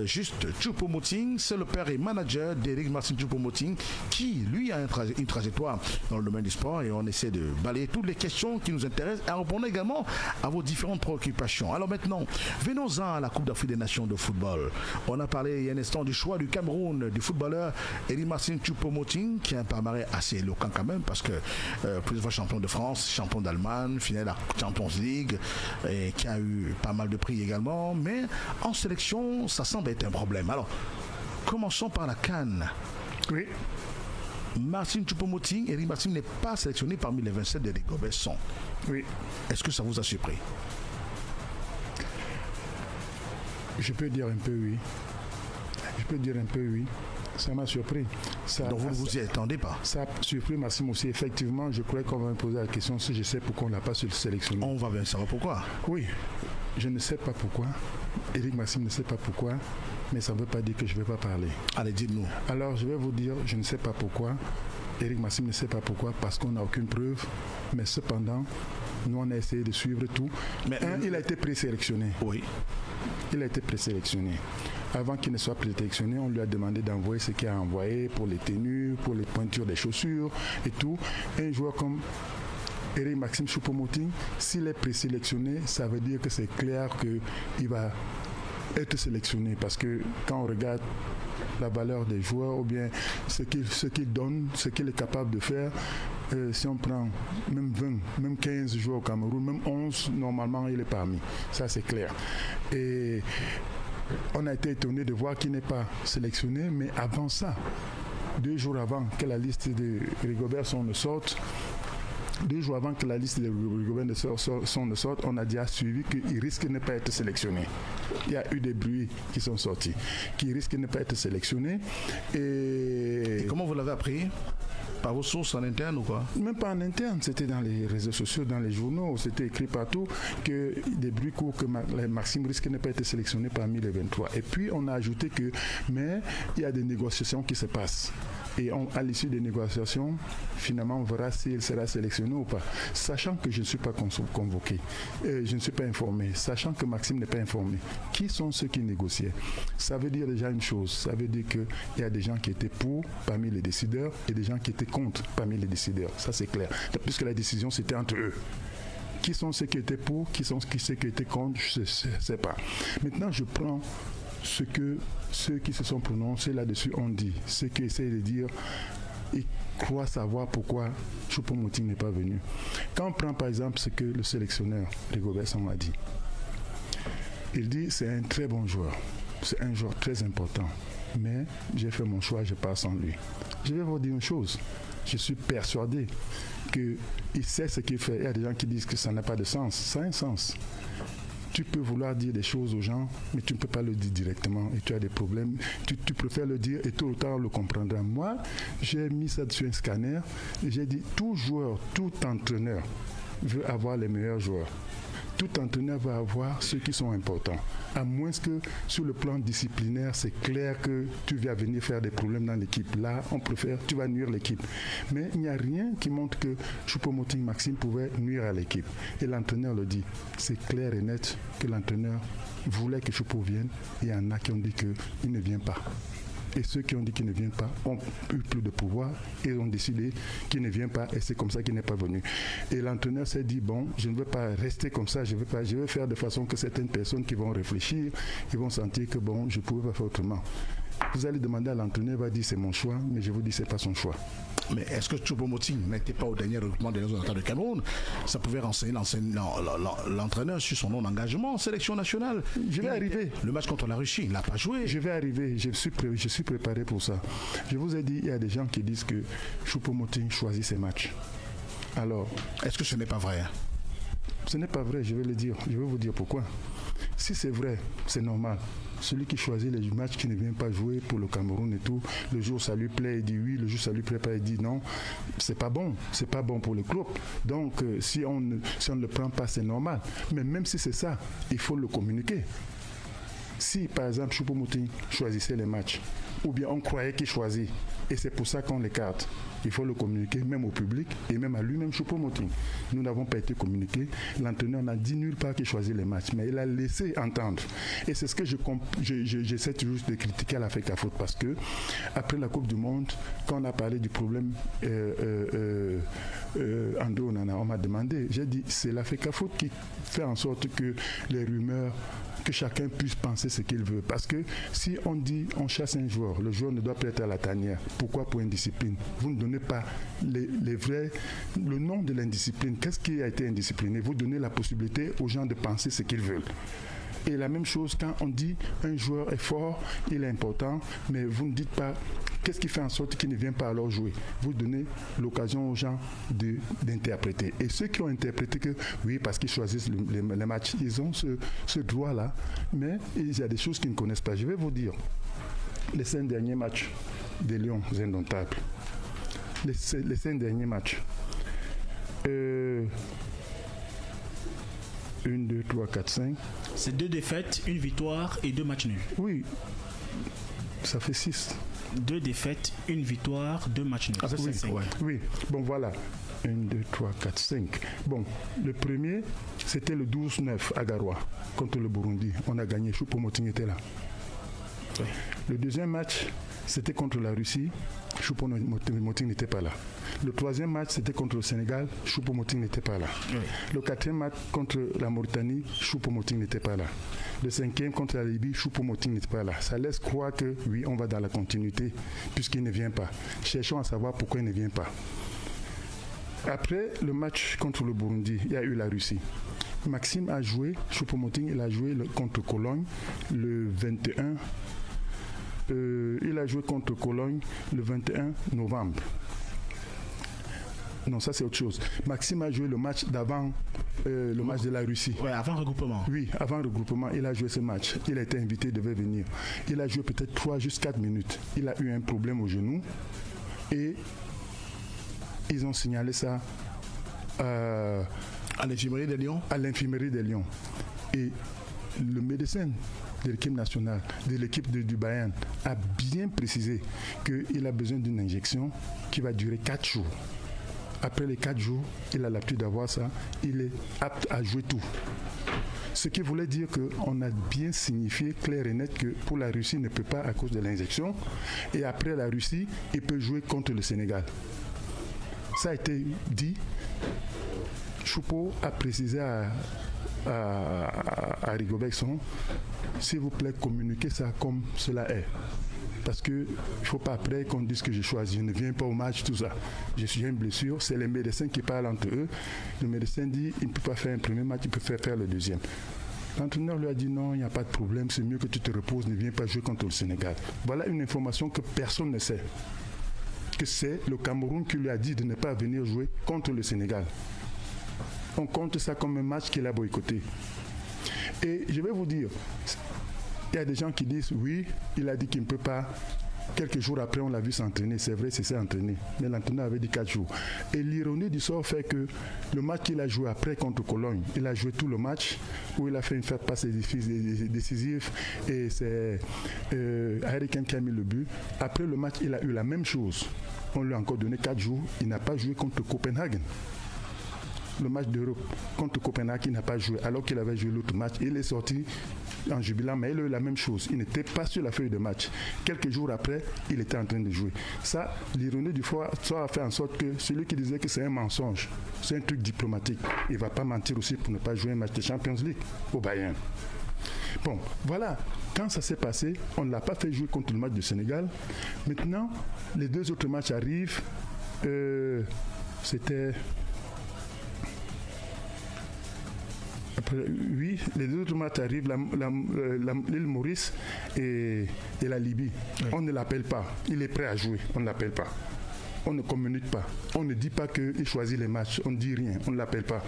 Juste Choupo-Moting, c'est le père et manager d'Éric Martin Choupo-Moting, qui lui a une trajectoire dans le domaine du sport, et on essaie de balayer toutes les questions qui nous intéressent et répondre également à vos différentes préoccupations. Alors maintenant, venons-en à la Coupe d'Afrique des Nations de football. On a parlé il y a un instant du choix du Cameroun, du footballeur Éric Martin Choupo-Moting, qui a un palmarès assez éloquent quand même, parce que plusieurs fois champion de France, champion d'Allemagne, finale de la Champions League, et qui a eu pas mal de prix également, mais en sélection, ça semble être un problème. Alors, commençons par la CAN. Oui. Martin Choupo-Moting, Éric Martin n'est pas sélectionné parmi les 27 de Rigobert Song. Oui. Est-ce que ça vous a surpris? Je peux dire un peu oui. Ça m'a surpris. Donc vous ne vous y attendez pas? Ça a surpris Maxime aussi. Effectivement, je croyais qu'on va me poser la question si je sais pourquoi on ne l'a pas sélectionné. On va bien savoir pourquoi. Oui, je ne sais pas pourquoi. Éric Maxime ne sait pas pourquoi, mais ça ne veut pas dire que je ne vais pas parler. Allez, dites-nous. Alors, je vais vous dire, je ne sais pas pourquoi. Éric Maxime ne sait pas pourquoi, parce qu'on n'a aucune preuve. Mais cependant, nous, on a essayé de suivre tout. Mais il a été présélectionné. Oui. Il a été présélectionné. Avant qu'il ne soit présélectionné, on lui a demandé d'envoyer ce qu'il a envoyé pour les tenues, pour les pointures des chaussures et tout. Et un joueur comme Éric Maxime Choupo-Moting, s'il est présélectionné, ça veut dire que c'est clair qu'il va être sélectionné. Parce que quand on regarde la valeur des joueurs ou bien ce qu'il donne, ce qu'il est capable de faire, si on prend même 20, même 15 joueurs au Cameroun, même 11, normalement il est parmi. Ça c'est clair. Et on a été étonné de voir qu'il n'est pas sélectionné, mais avant ça, 2 jours avant que la liste de Rigobert Song ne sorte, 2 jours avant que la liste de Rigobert Song ne sorte, on a déjà suivi qu'il risque de ne pas être sélectionné. Il y a eu des bruits qui sont sortis, qu'il risque de ne pas être sélectionné. Et comment vous l'avez appris? Par vos sources en interne ou quoi? Même pas en interne, c'était dans les réseaux sociaux, dans les journaux, c'était écrit partout que des bruits courts que Maxime risque de ne pas être sélectionné parmi les 23. Et puis on a ajouté mais il y a des négociations qui se passent. Et à l'issue des négociations, finalement, on verra s'il sera sélectionné ou pas. Sachant que je ne suis pas convoqué, je ne suis pas informé, sachant que Maxime n'est pas informé. Qui sont ceux qui négociaient? Ça veut dire déjà une chose, ça veut dire qu'il y a des gens qui étaient pour parmi les décideurs et des gens qui étaient contre parmi les décideurs. Ça, c'est clair. Puisque la décision, c'était entre eux. Qui sont ceux qui étaient pour, qui sont ceux qui étaient contre, je ne sais pas. Maintenant, je prends ce que ceux qui se sont prononcés là-dessus ont dit, ceux qui essayent de dire et croient savoir pourquoi Choupo-Moting n'est pas venu. Quand on prend par exemple ce que le sélectionneur Rigobert Song a dit, il dit c'est un très bon joueur. c'est un joueur très important. Mais j'ai fait mon choix, je pars sans lui. Je vais vous dire une chose. Je suis persuadé qu'il sait ce qu'il fait. Il y a des gens qui disent que ça n'a pas de sens. Ça a un sens. Tu peux vouloir dire des choses aux gens, mais tu ne peux pas le dire directement et tu as des problèmes. Tu préfères le dire et tôt ou tard on le comprendra. Moi, j'ai mis ça sur un scanner et j'ai dit tout joueur, tout entraîneur veut avoir les meilleurs joueurs. Tout entraîneur va avoir ceux qui sont importants. À moins que sur le plan disciplinaire, c'est clair que tu vas venir faire des problèmes dans l'équipe. Là, on préfère, tu vas nuire l'équipe. Mais il n'y a rien qui montre que Choupo-Moting Maxime pouvait nuire à l'équipe. Et l'entraîneur le dit. C'est clair et net que l'entraîneur voulait que Choupo vienne. Et il y en a qui ont dit qu'il ne vient pas. Et ceux qui ont dit qu'il ne vient pas ont eu plus de pouvoir et ont décidé qu'il ne vient pas et c'est comme ça qu'il n'est pas venu. Et l'entraîneur s'est dit, bon, je ne veux pas rester comme ça, je vais faire de façon que certaines personnes qui vont réfléchir, ils vont sentir que bon, je ne pouvais pas faire autrement. Vous allez demander à l'entraîneur, il va dire c'est mon choix, mais je vous dis c'est pas son choix. Mais est-ce que Choupo-Moting n'était pas au dernier recrutement des résultats de Cameroun? Ça pouvait renseigner l'entraîneur sur son non-engagement en sélection nationale. Je vais arriver. Le match contre la Russie, il n'a pas joué. Je vais arriver, je suis préparé pour ça. Je vous ai dit, il y a des gens qui disent que Choupo-Moting choisit ses matchs. Alors, est-ce que ce n'est pas vrai? Ce n'est pas vrai, je vais le dire. Je vais vous dire pourquoi. Si c'est vrai, c'est normal. Celui qui choisit les matchs qui ne vient pas jouer pour le Cameroun et tout, le jour ça lui plaît, il dit oui, le jour ça lui plaît pas, il dit non. C'est pas bon pour le club. Donc si on ne le prend pas, c'est normal. Mais même si c'est ça, il faut le communiquer. Si par exemple Choupo-Moting choisissait les matchs, ou bien on croyait qu'il choisit, et c'est pour ça qu'on l'écarte, il faut le communiquer même au public et même à lui-même Choupo-Moting. Nous n'avons pas été communiqués. L'entraîneur n'a dit nulle part qu'il choisit les matchs, mais il a laissé entendre. Et c'est ce que j'essaie toujours de critiquer à la FECAFOOT parce que après la Coupe du Monde, quand on a parlé du problème André Onana, on m'a demandé, j'ai dit c'est la FECAFOOT qui fait en sorte que les rumeurs, que chacun puisse penser ce qu'il veut. Parce que si on dit on chasse un joueur, le joueur ne doit pas être à la tanière. Pourquoi? Pour indiscipline. Vous ne donnez pas le nom de l'indiscipline. Qu'est-ce qui a été indiscipliné? Vous donnez la possibilité aux gens de penser ce qu'ils veulent. Et la même chose quand on dit un joueur est fort, il est important, mais vous ne dites pas qu'est-ce qui fait en sorte qu'il ne vient pas alors jouer. Vous donnez l'occasion aux gens d'interpréter. Et ceux qui ont interprété que oui, parce qu'ils choisissent les matchs, ils ont ce droit-là, mais il y a des choses qu'ils ne connaissent pas. Je vais vous dire, les 5 derniers matchs des Lions indomptables, les 5 derniers matchs, 1, 2, 3, 4, 5. C'est 2 défaites, 1 victoire et 2 matchs nuls. Oui, ça fait 6. 2 défaites, 1 victoire, 2 matchs nuls. Ah, ça fait 5. Ouais. Oui, bon voilà. 1, 2, 3, 4, 5. Bon, le premier, c'était le 12-9 à Garoua, contre le Burundi. On a gagné, Choupo-Moting était là. Oui. Le deuxième match, c'était contre la Russie. Choupo-Moting n'était pas là. Le troisième match, c'était contre le Sénégal. Choupo-Moting n'était pas là. Oui. Le quatrième match contre la Mauritanie, Choupo-Moting n'était pas là. Le cinquième contre la Libye, Choupo-Moting n'était pas là. Ça laisse croire que oui, on va dans la continuité puisqu'il ne vient pas. Cherchons à savoir pourquoi il ne vient pas. Après le match contre le Burundi, il y a eu la Russie. Maxime a joué, Choupo-Moting, il a joué contre Cologne le 21. Il a joué contre Cologne le 21 novembre. Non, ça c'est autre chose. Maxime a joué le match d'avant, le match de la Russie. Oui, avant regroupement. Oui, avant regroupement, il a joué ce match. Il a été invité, il devait venir. Il a joué peut-être 3 jusqu'à 4 minutes. Il a eu un problème au genou et ils ont signalé ça à l'infirmerie des Lions. À l'infirmerie des Lions. Et le médecin de l'équipe nationale, de l'équipe du Bayern, a bien précisé qu'il a besoin d'une injection qui va durer 4 jours. Après les 4 jours, il a l'habitude d'avoir ça, il est apte à jouer tout. Ce qui voulait dire qu'on a bien signifié clair et net que pour la Russie, il ne peut pas à cause de l'injection. Et après la Russie, il peut jouer contre le Sénégal. Ça a été dit. Choupo a précisé à Rigobert Song, s'il vous plaît, communiquez ça comme cela est. Parce qu'il ne faut pas après qu'on dise que j'ai choisi, je ne viens pas au match, tout ça. Je suis une blessure, c'est les médecins qui parlent entre eux. Le médecin dit il ne peut pas faire un premier match, il peut faire le deuxième. L'entraîneur lui a dit non, il n'y a pas de problème, c'est mieux que tu te reposes, ne viens pas jouer contre le Sénégal. Voilà une information que personne ne sait. Que c'est le Cameroun qui lui a dit de ne pas venir jouer contre le Sénégal. On compte ça comme un match qu'il a boycotté. Et je vais vous dire, il y a des gens qui disent oui, il a dit qu'il ne peut pas. Quelques jours après, on l'a vu s'entraîner. C'est vrai, c'est entraîné. Mais l'entraîneur avait dit 4 jours. Et l'ironie du sort fait que le match qu'il a joué après contre Cologne, il a joué tout le match où il a fait une passe décisive et c'est Harry Kane qui a mis le but. Après le match, il a eu la même chose. On lui a encore donné 4 jours. Il n'a pas joué contre Copenhague. Le match d'Europe contre Copenhague, il n'a pas joué alors qu'il avait joué l'autre match. Il est sorti en jubilant, mais il a eu la même chose. Il n'était pas sur la feuille de match. Quelques jours après, il était en train de jouer. Ça, l'ironie du sort a fait en sorte que celui qui disait que c'est un mensonge, c'est un truc diplomatique. Il ne va pas mentir aussi pour ne pas jouer un match de Champions League au Bayern. Bon, voilà. Quand ça s'est passé, on ne l'a pas fait jouer contre le match du Sénégal. Maintenant, les 2 autres matchs arrivent. C'était... Oui, les 2 autres matchs arrivent, l'île Maurice et la Libye. Oui. On ne l'appelle pas. Il est prêt à jouer. On ne l'appelle pas. On ne communique pas. On ne dit pas qu'il choisit les matchs. On ne dit rien. On ne l'appelle pas.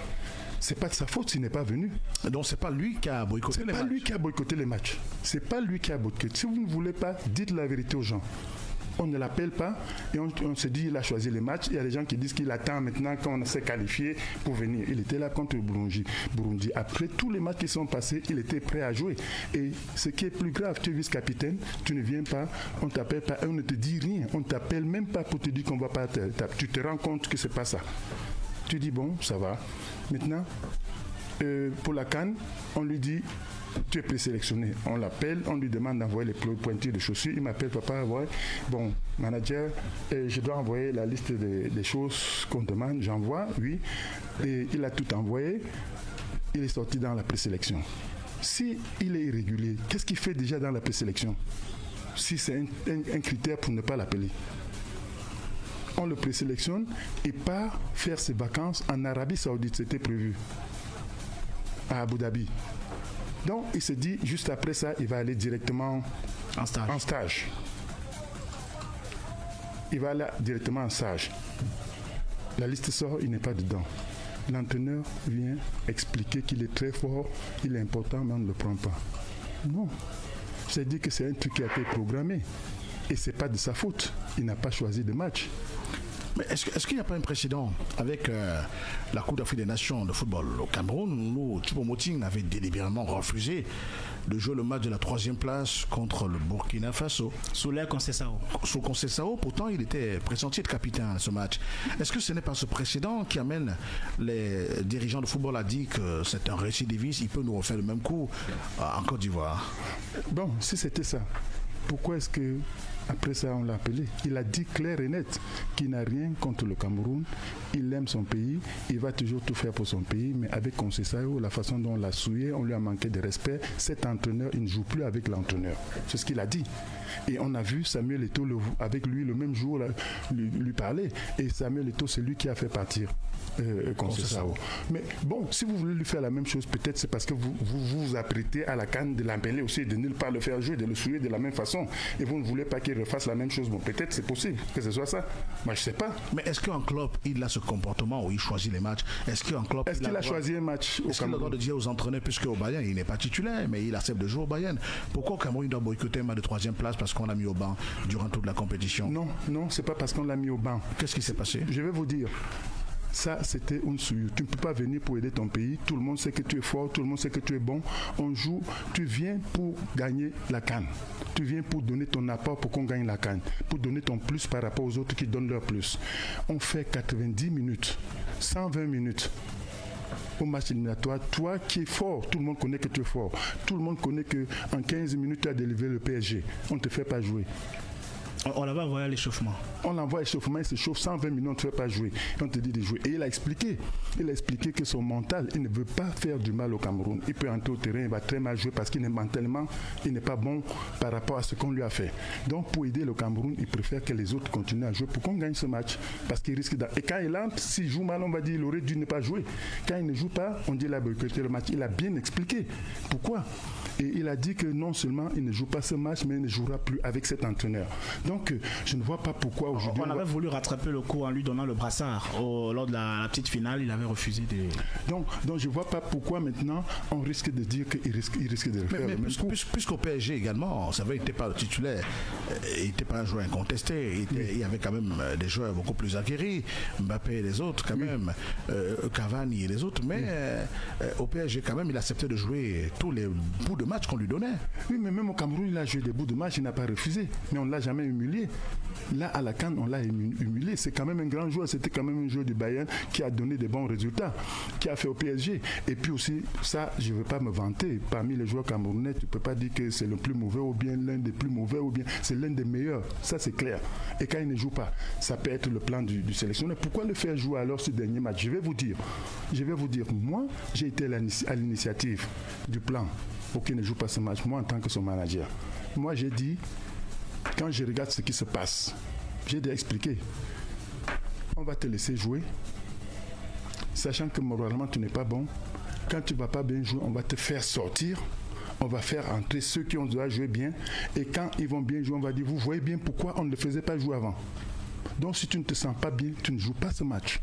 C'est pas de sa faute s'il n'est pas venu. Donc c'est pas lui qui a boycotté les matchs. C'est pas lui qui a boycotté les matchs. C'est pas lui qui a boycotté. Si vous ne voulez pas, dites la vérité aux gens. On ne l'appelle pas et on se dit qu'il a choisi les matchs. Il y a des gens qui disent qu'il attend maintenant qu'on s'est qualifié pour venir. Il était là contre le Burundi. Après tous les matchs qui sont passés, il était prêt à jouer. Et ce qui est plus grave, tu es vice-capitaine, tu ne viens pas, on ne t'appelle pas, on ne te dit rien. On ne t'appelle même pas pour te dire qu'on ne va pas tu te rends compte que ce n'est pas ça. Tu dis bon, ça va. Maintenant, pour la CAN, on lui dit tu es présélectionné. On l'appelle, on lui demande d'envoyer les pointures de chaussures. Il m'appelle, papa, ouais. Bon, manager, je dois envoyer la liste des choses qu'on demande. J'envoie, oui. Et il a tout envoyé. Il est sorti dans la présélection. Si il est irrégulier, qu'est-ce qu'il fait déjà dans la présélection? Si c'est un critère pour ne pas l'appeler. On le présélectionne et part faire ses vacances en Arabie Saoudite. C'était prévu. À Abu Dhabi. Donc, il se dit, juste après ça, il va aller directement en stage. Il va aller directement en stage. La liste sort, il n'est pas dedans. L'entraîneur vient expliquer qu'il est très fort, il est important, mais on ne le prend pas. Non. C'est-à-dire que c'est un truc qui a été programmé. Et ce n'est pas de sa faute. Il n'a pas choisi de match. Mais est-ce qu'il n'y a pas un précédent avec la Coupe d'Afrique des Nations de football au Cameroun où Choupo-Moting avait délibérément refusé de jouer le match de la 3e place contre le Burkina Faso. Sous l'air Conceição. Sous Conceição, pourtant il était pressenti être capitaine à ce match. Est-ce que ce n'est pas ce précédent qui amène les dirigeants de football à dire que c'est un récidiviste, il peut nous refaire le même coup en Côte d'Ivoire? Bon, si c'était ça, pourquoi est-ce que après ça, on l'a appelé. Il a dit clair et net qu'il n'a rien contre le Cameroun. Il aime son pays. Il va toujours tout faire pour son pays. Mais avec Conceição, la façon dont on l'a souillé, on lui a manqué de respect. Cet entraîneur, il ne joue plus avec l'entraîneur. C'est ce qu'il a dit. Et on a vu Samuel Eto'o avec lui le même jour lui parler. Et Samuel Eto'o, c'est lui qui a fait partir Conceição. Mais bon, si vous voulez lui faire la même chose, peut-être c'est parce que vous apprêtez à la canne de l'empeler aussi, de ne pas le faire jouer, de le souiller de la même façon. Et vous ne voulez pas qu'il refasse la même chose. Bon, peut-être c'est possible que ce soit ça. Moi, je ne sais pas. Mais est-ce qu'un club, il a ce comportement où il choisit les matchs? Est-ce qu'un club... Est-ce qu'il a choisi un match au Cameroun? Est-ce qu'il a le droit de dire aux entraîneurs, puisque au Bayern, il n'est pas titulaire, mais il accepte de jouer au Bayern? Pourquoi au Cameroun, il doit boycotter un match de 3e place parce qu'on l'a mis au banc durant toute la compétition? Non, c'est pas parce qu'on l'a mis au banc. Qu'est-ce qui s'est passé? Je vais vous dire. Ça, c'était une souillure. Tu ne peux pas venir pour aider ton pays. Tout le monde sait que tu es fort, tout le monde sait que tu es bon. On joue, tu viens pour gagner la CAN. Tu viens pour donner ton apport pour qu'on gagne la CAN. Pour donner ton plus par rapport aux autres qui donnent leur plus. On fait 90 minutes, 120 minutes. Au match éliminatoire, toi qui es fort, tout le monde connaît que tu es fort. Tout le monde connaît qu'en 15 minutes, tu as délivré le PSG. On ne te fait pas jouer. On l'avait envoyé à l'échauffement. On l'envoie à l'échauffement, il se chauffe 120 minutes, on ne fait pas jouer. On te dit de jouer. Et il a expliqué que son mental, il ne veut pas faire du mal au Cameroun. Il peut entrer au terrain, il va très mal jouer parce qu'il est mentalement, il n'est pas bon par rapport à ce qu'on lui a fait. Donc pour aider le Cameroun, il préfère que les autres continuent à jouer pour qu'on gagne ce match. Parce qu'il risque Et quand il entre, s'il joue mal, on va dire qu'il aurait dû ne pas jouer. Quand il ne joue pas, on dit qu'il a boycotté le match. Il a bien expliqué pourquoi. Et il a dit que non seulement il ne joue pas ce match, mais il ne jouera plus avec cet entraîneur. Donc, je ne vois pas pourquoi aujourd'hui... On avait voulu rattraper le coup en lui donnant le brassard. Lors de la petite finale, il avait refusé de... Donc je ne vois pas pourquoi maintenant on risque de dire qu'il risque de le faire. Mais puisqu'au PSG également, ça veut, il n'était pas le titulaire, il n'était pas un joueur incontesté, il y avait quand même des joueurs beaucoup plus acquéris, Mbappé et les autres quand même, Cavani et les autres, mais au PSG quand même, il acceptait de jouer tous les bouts de match qu'on lui donnait. Oui, mais même au Cameroun, il a joué des bouts de match, il n'a pas refusé, mais on ne l'a jamais humilié. Là, à la CAN, on l'a humilié. C'est quand même un grand joueur, c'était quand même un joueur du Bayern qui a donné des bons résultats, qui a fait au PSG. Et puis aussi, ça, je ne veux pas me vanter. Parmi les joueurs camerounais, tu ne peux pas dire que c'est le plus mauvais ou bien l'un des plus mauvais ou bien c'est l'un des meilleurs. Ça, c'est clair. Et quand il ne joue pas, ça peut être le plan du sélectionneur. Pourquoi le faire jouer alors ce dernier match? Je vais vous dire. Moi, j'ai été à l'initiative du plan pour qu'il ne joue pas ce match, moi en tant que son manager. Moi, j'ai dit, quand je regarde ce qui se passe, j'ai dû expliquer. On va te laisser jouer, sachant que moralement tu n'es pas bon. Quand tu ne vas pas bien jouer, on va te faire sortir. On va faire entrer ceux qui ont déjà joué bien. Et quand ils vont bien jouer, on va dire, vous voyez bien pourquoi on ne le faisait pas jouer avant. Donc si tu ne te sens pas bien, tu ne joues pas ce match.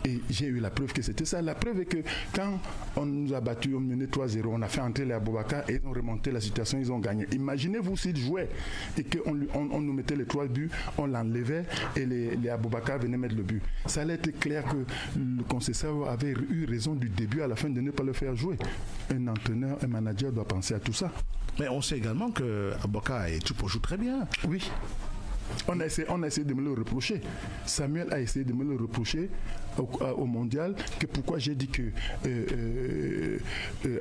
Et j'ai eu la preuve que c'était ça. La preuve est que quand on nous a battus, on menait 3-0, on a fait entrer les Aboubakar et ils ont remonté la situation, ils ont gagné. Imaginez-vous s'ils jouaient et qu'on nous mettait les 3 buts, on l'enlevait et les Aboubakar venaient mettre le but. Ça allait être clair que le concession avait eu raison du début à la fin de ne pas le faire jouer. Un entraîneur, un manager doit penser à tout ça. Mais on sait également que Aboubakar et Tchoupo jouent très bien. Oui. On a essayé de me le reprocher. Samuel a essayé de me le reprocher au mondial, que pourquoi j'ai dit que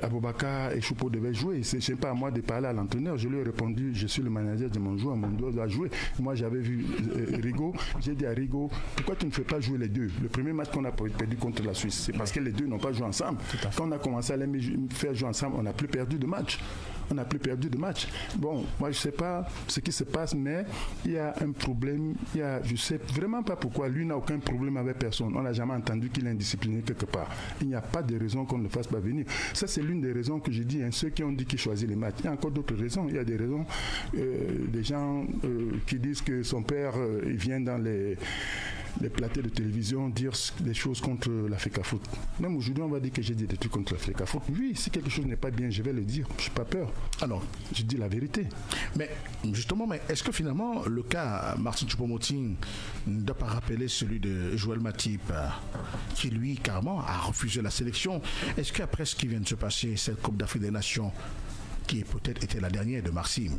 Aboubakar et Choupo devaient jouer. Ce n'est pas à moi de parler à l'entraîneur. Je lui ai répondu, je suis le manager de mon joueur, mon joueur doit jouer. Moi j'avais vu Rigo, j'ai dit à Rigo, pourquoi tu ne fais pas jouer les deux? Le premier match qu'on a perdu contre la Suisse, c'est parce que les deux n'ont pas joué ensemble. Quand on a commencé à les faire jouer ensemble, on n'a plus perdu de match. Bon, moi je ne sais pas ce qui se passe, mais il y a un problème. Je ne sais vraiment pas pourquoi. Lui n'a aucun problème avec personne. On n'a jamais entendu qu'il est indiscipliné quelque part. Il n'y a pas de raison qu'on ne le fasse pas venir. Ça, c'est l'une des raisons que j'ai dit. Ceux qui ont dit qu'il choisit les matchs. Il y a encore d'autres raisons. Il y a des raisons. Des gens qui disent que son père il vient dans les plateaux de télévision dire des choses contre l'Africa Foot. Même aujourd'hui, on va dire que j'ai dit des trucs contre l'Africa Foot. Oui, si quelque chose n'est pas bien, je vais le dire. Je n'ai pas peur. Alors, je dis la vérité. Mais justement, est-ce que finalement, le cas Martin Choupo-Moting ne doit pas rappeler celui de Joël Matip, qui lui, carrément, a refusé la sélection? Est-ce qu'après ce qui vient de se passer, cette Coupe d'Afrique des Nations, qui peut-être était la dernière de Maxime,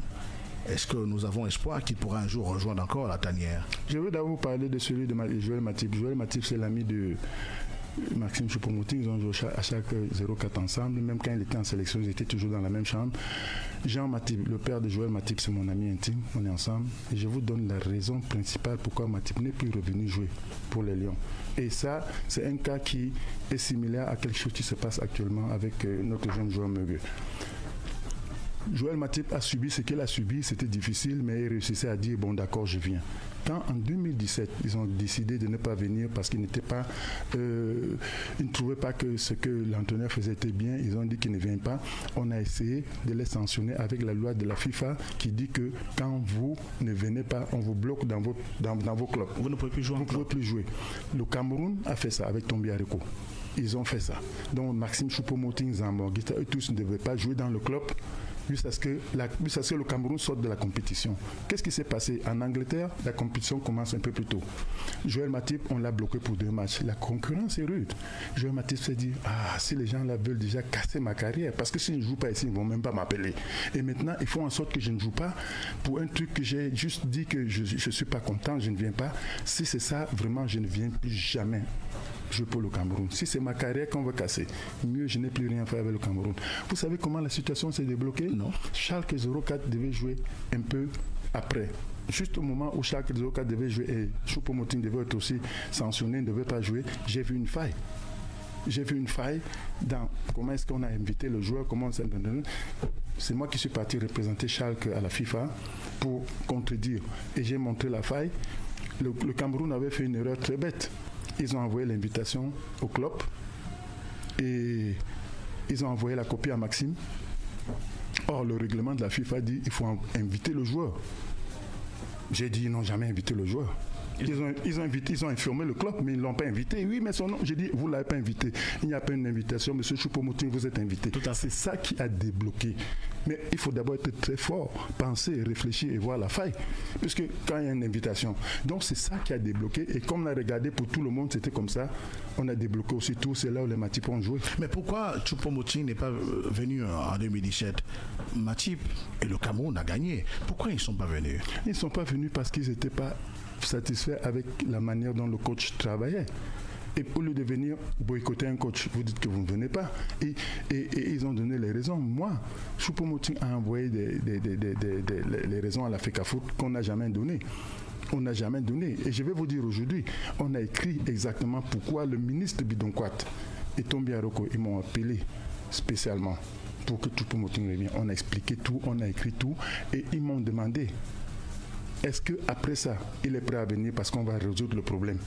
est-ce que nous avons espoir qu'il pourra un jour rejoindre encore la tanière? Je veux d'abord vous parler de celui de Joël Matip. Joël Matip, c'est l'ami de Maxime Choupo-Moting. Ils ont joué à chaque 0-4 ensemble. Même quand il était en sélection, ils étaient toujours dans la même chambre. Jean Matip, le père de Joël Matip, c'est mon ami intime. On est ensemble. Et je vous donne la raison principale pourquoi Matip n'est plus revenu jouer pour les Lions. Et ça, c'est un cas qui est similaire à quelque chose qui se passe actuellement avec notre jeune joueur Megueux. Joël Matip a subi ce qu'il a subi, c'était difficile, mais il réussissait à dire bon d'accord, je viens. Quand en 2017, ils ont décidé de ne pas venir parce qu'ils n'étaient pas, ils ne trouvaient pas que ce que l'entraîneur faisait était bien, ils ont dit qu'il ne vient pas. On a essayé de les sanctionner avec la loi de la FIFA qui dit que quand vous ne venez pas, on vous bloque dans vos clubs. Vous ne pouvez plus jouer. Vous ne pouvez plus jouer. Le Cameroun a fait ça avec Tombi Areko. Ils ont fait ça. Donc Maxime Choupo-Moting, Zamborguita, eux tous ne devaient pas jouer dans le club. Jusqu'à ce que le Cameroun sorte de la compétition. Qu'est-ce qui s'est passé? En Angleterre, la compétition commence un peu plus tôt. Joël Matip, on l'a bloqué pour 2 matchs. La concurrence est rude. Joël Matip s'est dit, si les gens là veulent déjà casser ma carrière, parce que si je ne joue pas ici, ils ne vont même pas m'appeler. Et maintenant, ils font en sorte que je ne joue pas pour un truc que j'ai juste dit que je ne suis pas content, je ne viens pas. Si c'est ça, vraiment, je ne viens plus jamais jouer pour le Cameroun. Si c'est ma carrière qu'on veut casser, mieux je n'ai plus rien fait avec le Cameroun. Vous savez comment la situation s'est débloquée? Non. Schalke 04 devait jouer un peu après juste au moment où chaque Zoka devait jouer et Choupo-Moting devait être aussi sanctionné, ne devait pas jouer, j'ai vu une faille. J'ai vu une faille dans comment est-ce qu'on a invité le joueur, comment c'est moi qui suis parti représenter Schalke à la FIFA pour contredire. Et j'ai montré la faille. Le Cameroun avait fait une erreur très bête. Ils ont envoyé l'invitation au club et ils ont envoyé la copie à Maxime. Or, le règlement de la FIFA dit qu'il faut inviter le joueur. J'ai dit, ils n'ont jamais invité le joueur. Ils ont informé le club, mais ils ne l'ont pas invité. Oui, mais son nom, j'ai dit, vous ne l'avez pas invité. Il n'y a pas une invitation. Monsieur Choupo-Moting, vous êtes invité. C'est ça qui a débloqué. Mais il faut d'abord être très fort, penser, réfléchir et voir la faille. Puisque quand il y a une invitation. Donc, c'est ça qui a débloqué. Et comme on a regardé pour tout le monde, c'était comme ça. On a débloqué aussi tout. C'est là où les Matip ont joué. Mais pourquoi Choupo-Moting n'est pas venu en 2017? Matip et le Cameroun a gagné. Pourquoi ils ne sont pas venus? Ils ne sont pas venus parce qu'ils n'étaient pas satisfaits avec la manière dont le coach travaillait. Et au lieu de venir boycotter un coach, vous dites que vous ne venez pas. Et ils ont donné les raisons. Moi, Choupo-Moting a envoyé les raisons à la FECAFOOT qu'on n'a jamais données. On n'a jamais donné. Et je vais vous dire aujourd'hui, on a écrit exactement pourquoi le ministre Bidonkwat et Tombi Aroko, ils m'ont appelé spécialement pour que Choupo-Moting revienne. On a expliqué tout, on a écrit tout et ils m'ont demandé est-ce qu'après ça, il est prêt à venir parce qu'on va résoudre le problème.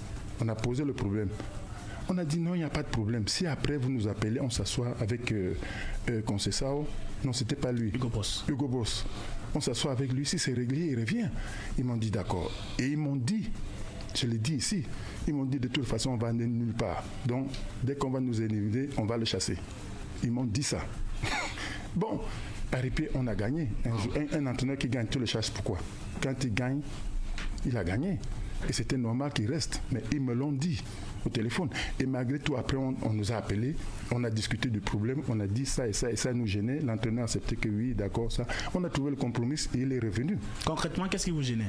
On a posé le problème. On a dit non, il n'y a pas de problème. Si après vous nous appelez, on s'assoit avec Concessao. Non, c'était pas lui. Hugo Boss. On s'assoit avec lui. Si c'est réglé, il revient. Ils m'ont dit d'accord. Et ils m'ont dit, je l'ai dit ici, ils m'ont dit de toute façon, on va aller nulle part. Donc, dès qu'on va nous éliminer, on va le chasser. Ils m'ont dit ça. Bon, à Ripé, on a gagné. Un entraîneur qui gagne, tu le chasses pourquoi? Quand il gagne, il a gagné. Et c'était normal qu'il reste. Mais ils me l'ont dit au téléphone. Et malgré tout, après, on nous a appelés. On a discuté du problème. On a dit ça et ça et ça nous gênait. L'entraîneur a accepté que oui, d'accord, ça. On a trouvé le compromis et il est revenu. Concrètement, qu'est-ce qui vous gênait?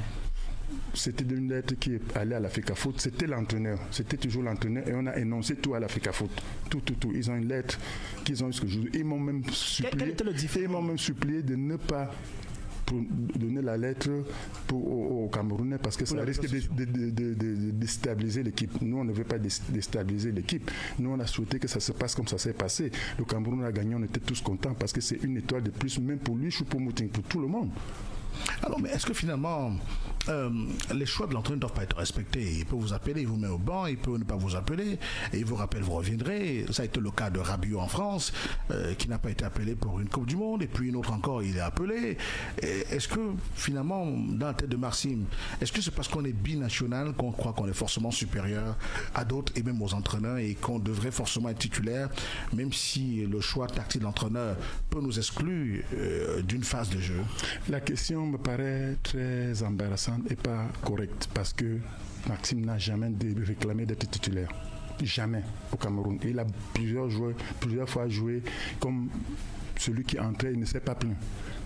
C'était une lettre qui est allée à la FECAFOOT. C'était l'entraîneur. C'était toujours l'entraîneur. Et on a énoncé tout à la FECAFOOT. Tout. Ils ont une lettre qu'ils ont eu ce que je... Ils m'ont même supplié... Quel était le différent? Ils m'ont même supplié de ne pas donner la lettre aux Camerounais parce que ça risque de déstabiliser l'équipe. Nous, on ne veut pas déstabiliser l'équipe. Nous, on a souhaité que ça se passe comme ça s'est passé. Le Cameroun a gagné, on était tous contents parce que c'est une étoile de plus, même pour lui, Choupo-Moting, pour tout le monde. Alors, mais est-ce que finalement, les choix de l'entraîneur ne doivent pas être respectés? Il peut vous appeler, il vous met au banc, il peut ne pas vous appeler, et il vous rappelle, vous reviendrez. Ça a été le cas de Rabiot en France, qui n'a pas été appelé pour une Coupe du Monde, et puis une autre encore, il est appelé. Est-ce que finalement, dans la tête de Maxime, est-ce que c'est parce qu'on est binational qu'on croit qu'on est forcément supérieur à d'autres, et même aux entraîneurs, et qu'on devrait forcément être titulaire, même si le choix tactique de l'entraîneur peut nous exclure d'une phase de jeu? La question me paraît très embarrassante et pas correcte parce que Maxime n'a jamais réclamé d'être titulaire. Jamais au Cameroun. Il a plusieurs fois joué comme celui qui entrait, il ne s'est pas plaint.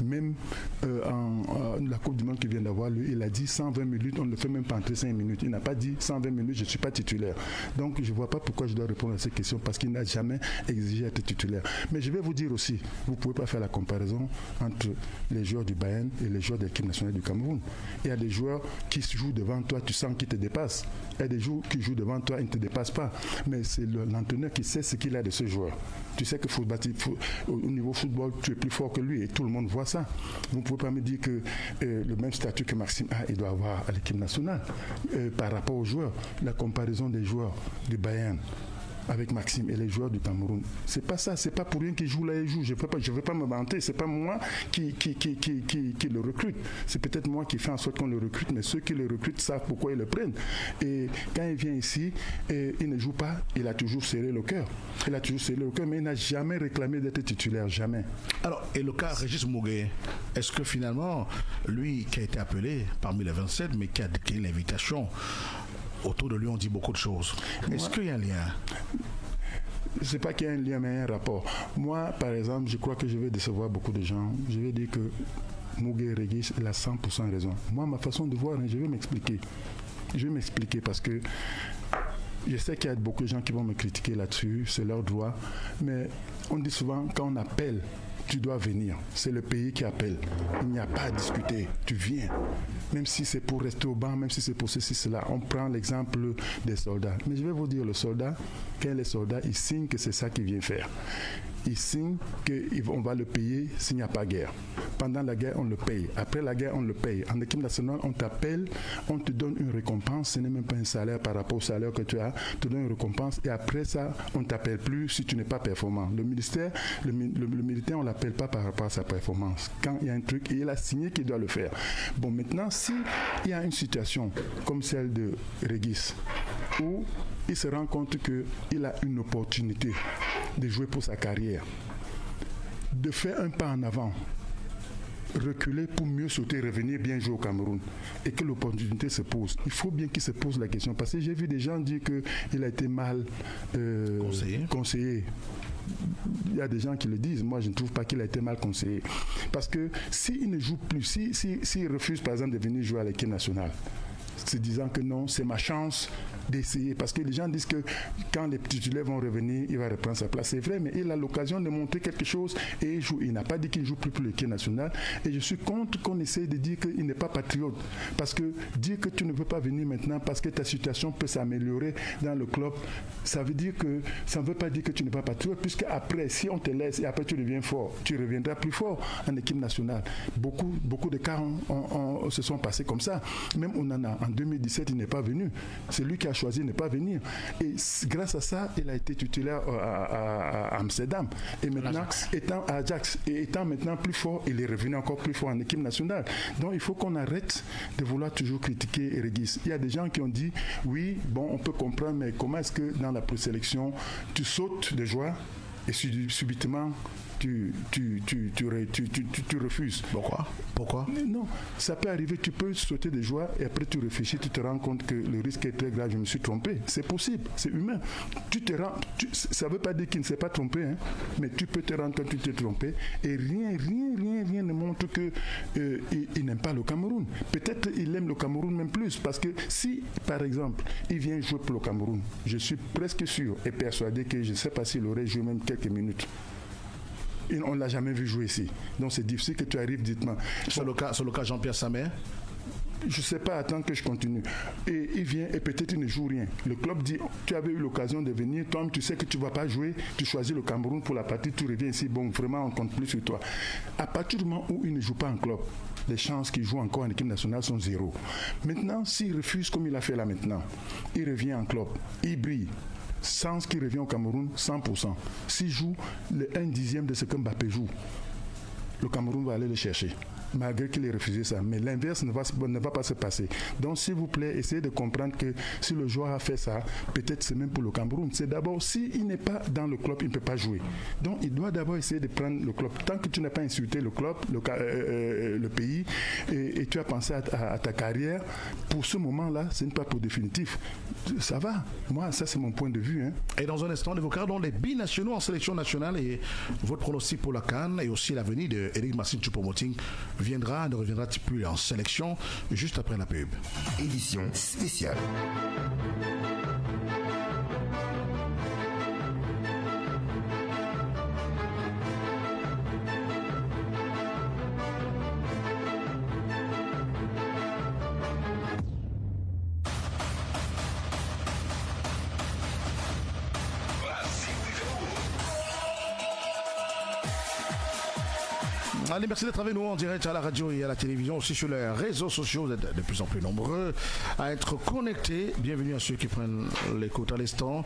Même la Coupe du Monde qu'il vient d'avoir, lui, il a dit 120 minutes, on ne le fait même pas entrer 5 minutes. Il n'a pas dit 120 minutes, je ne suis pas titulaire. Donc je ne vois pas pourquoi je dois répondre à ces questions parce qu'il n'a jamais exigé être titulaire. Mais je vais vous dire aussi, vous ne pouvez pas faire la comparaison entre les joueurs du Bayern et les joueurs de l'équipe nationale du Cameroun. Il y a des joueurs qui jouent devant toi, tu sens qu'ils te dépassent. Il y a des joueurs qui jouent devant toi, ils ne te dépassent pas. Mais c'est l'entraîneur qui sait ce qu'il a de ce joueur. Tu sais que au niveau football, tu es plus fort que lui et tout le monde voit ça. Vous ne pouvez pas me dire que le même statut que Maxime a, il doit avoir à l'équipe nationale. Par rapport aux joueurs, la comparaison des joueurs du Bayern avec Maxime et les joueurs du Cameroun, c'est pas ça, c'est pas pour rien qu'ils jouent là, ils jouent. Je ne vais pas me vanter, c'est pas moi qui le recrute. C'est peut-être moi qui fais en sorte qu'on le recrute, mais ceux qui le recrutent savent pourquoi ils le prennent. Et quand il vient ici, il ne joue pas, il a toujours serré le cœur. Mais il n'a jamais réclamé d'être titulaire, jamais. Alors, et le cas Régis Mougué, est-ce que finalement, lui qui a été appelé parmi les 27, mais qui a décliné l'invitation, autour de lui, on dit beaucoup de choses. Est-ce qu'il y a un lien? Je ne sais pas qu'il y a un lien, mais il y a un rapport. Moi, par exemple, je crois que je vais décevoir beaucoup de gens. Je vais dire que Mougué Régis, il a 100% raison. Moi, ma façon de voir, je vais m'expliquer. Je vais m'expliquer parce que Je sais qu'il y a beaucoup de gens qui vont me critiquer là-dessus, c'est leur droit, mais on dit souvent quand on appelle, tu dois venir. C'est le pays qui appelle. Il n'y a pas à discuter. Tu viens. Même si c'est pour rester au banc, même si c'est pour ceci, cela. On prend l'exemple des soldats. Mais je vais vous dire, le soldat, quand il est soldat, il signe que c'est ça qu'il vient faire. Il signe qu'on va le payer s'il n'y a pas guerre. Pendant la guerre, on le paye. Après la guerre, on le paye. En équipe nationale, on t'appelle, on te donne une récompense. Ce n'est même pas un salaire par rapport au salaire que tu as. On te donne une récompense et après ça, on ne t'appelle plus si tu n'es pas performant. Le militaire, on ne l'appelle pas par rapport à sa performance. Quand il y a un truc, et il a signé qu'il doit le faire. Bon, maintenant, s'il y a une situation comme celle de Régis, où il se rend compte qu'il a une opportunité de jouer pour sa carrière, de faire un pas en avant, reculer pour mieux sauter, revenir bien jouer au Cameroun, et que l'opportunité se pose. Il faut bien qu'il se pose la question, parce que j'ai vu des gens dire qu'il a été mal conseillé. Il y a des gens qui le disent. Moi, je ne trouve pas qu'il a été mal conseillé. Parce que s'il ne joue plus, s'il refuse par exemple de venir jouer à l'équipe nationale, se disant que non, c'est ma chance d'essayer. Parce que les gens disent que quand les titulaires vont revenir, il va reprendre sa place. C'est vrai, mais il a l'occasion de montrer quelque chose et il joue. Il n'a pas dit qu'il ne joue plus pour l'équipe nationale. Et je suis contre qu'on essaye de dire qu'il n'est pas patriote. Parce que dire que tu ne peux pas venir maintenant parce que ta situation peut s'améliorer dans le club, ça veut dire que ça ne veut pas dire que tu n'es pas patriote, puisque après, si on te laisse et après tu deviens fort, tu reviendras plus fort en équipe nationale. Beaucoup de cas se sont passés comme ça. Même Onana, en 2017, il n'est pas venu. C'est lui qui a choisi de ne pas venir. Et grâce à ça, il a été titulaire à Amsterdam. Et maintenant, étant à Ajax, et étant maintenant plus fort, il est revenu encore plus fort en équipe nationale. Donc, il faut qu'on arrête de vouloir toujours critiquer Régis. Il y a des gens qui ont dit, oui, bon, on peut comprendre, mais comment est-ce que dans la présélection, tu sautes de joie et subitement, tu refuses. Pourquoi? Non, ça peut arriver, tu peux sauter de joie et après tu réfléchis, tu te rends compte que le risque est très grave, je me suis trompé. C'est possible, c'est humain. Ça ne veut pas dire qu'il ne s'est pas trompé, hein, mais tu peux te rendre compte que tu t'es trompé et rien ne montre qu'il n'aime pas le Cameroun. Peut-être il aime le Cameroun même plus, parce que si, par exemple, il vient jouer pour le Cameroun, je suis presque sûr et persuadé que je ne sais pas s'il aurait joué même quelques minutes. On ne l'a jamais vu jouer ici. Donc c'est difficile que tu arrives dites-moi. C'est le cas Jean-Pierre Samer? Je ne sais pas, attends que je continue. Et il vient et peut-être il ne joue rien. Le club dit, tu avais eu l'occasion de venir, toi tu sais que tu ne vas pas jouer, tu choisis le Cameroun pour la partie, tu reviens ici, bon vraiment on ne compte plus sur toi. À partir du moment où il ne joue pas en club, les chances qu'il joue encore en équipe nationale sont zéro. Maintenant, s'il refuse comme il a fait là maintenant, il revient en club, il brille. Sans qu'il revient au Cameroun, 100%. S'il joue le 1/10 de ce que Mbappé joue, le Cameroun va aller le chercher, malgré qu'il ait refusé ça. Mais l'inverse ne va pas se passer. Donc, s'il vous plaît, essayez de comprendre que si le joueur a fait ça, peut-être c'est même pour le Cameroun. C'est d'abord, s'il n'est pas dans le club, il ne peut pas jouer. Donc, il doit d'abord essayer de prendre le club. Tant que tu n'as pas insulté le club, le pays, et tu as pensé à ta carrière, pour ce moment-là, ce n'est pas pour définitif. Ça va. Moi, ça, c'est mon point de vue. Hein. Et dans un instant, on évoquera donc les binationaux en sélection nationale et votre pronostic pour la CAN et aussi l'avenir de Éric Marcin Choupo-Moting ne reviendra-t-il plus en sélection juste après la pub. Édition spéciale. Allez, merci d'être avec nous en direct à la radio et à la télévision, aussi sur les réseaux sociaux. Vous êtes de plus en plus nombreux à être connectés. Bienvenue à ceux qui prennent l'écoute à l'instant.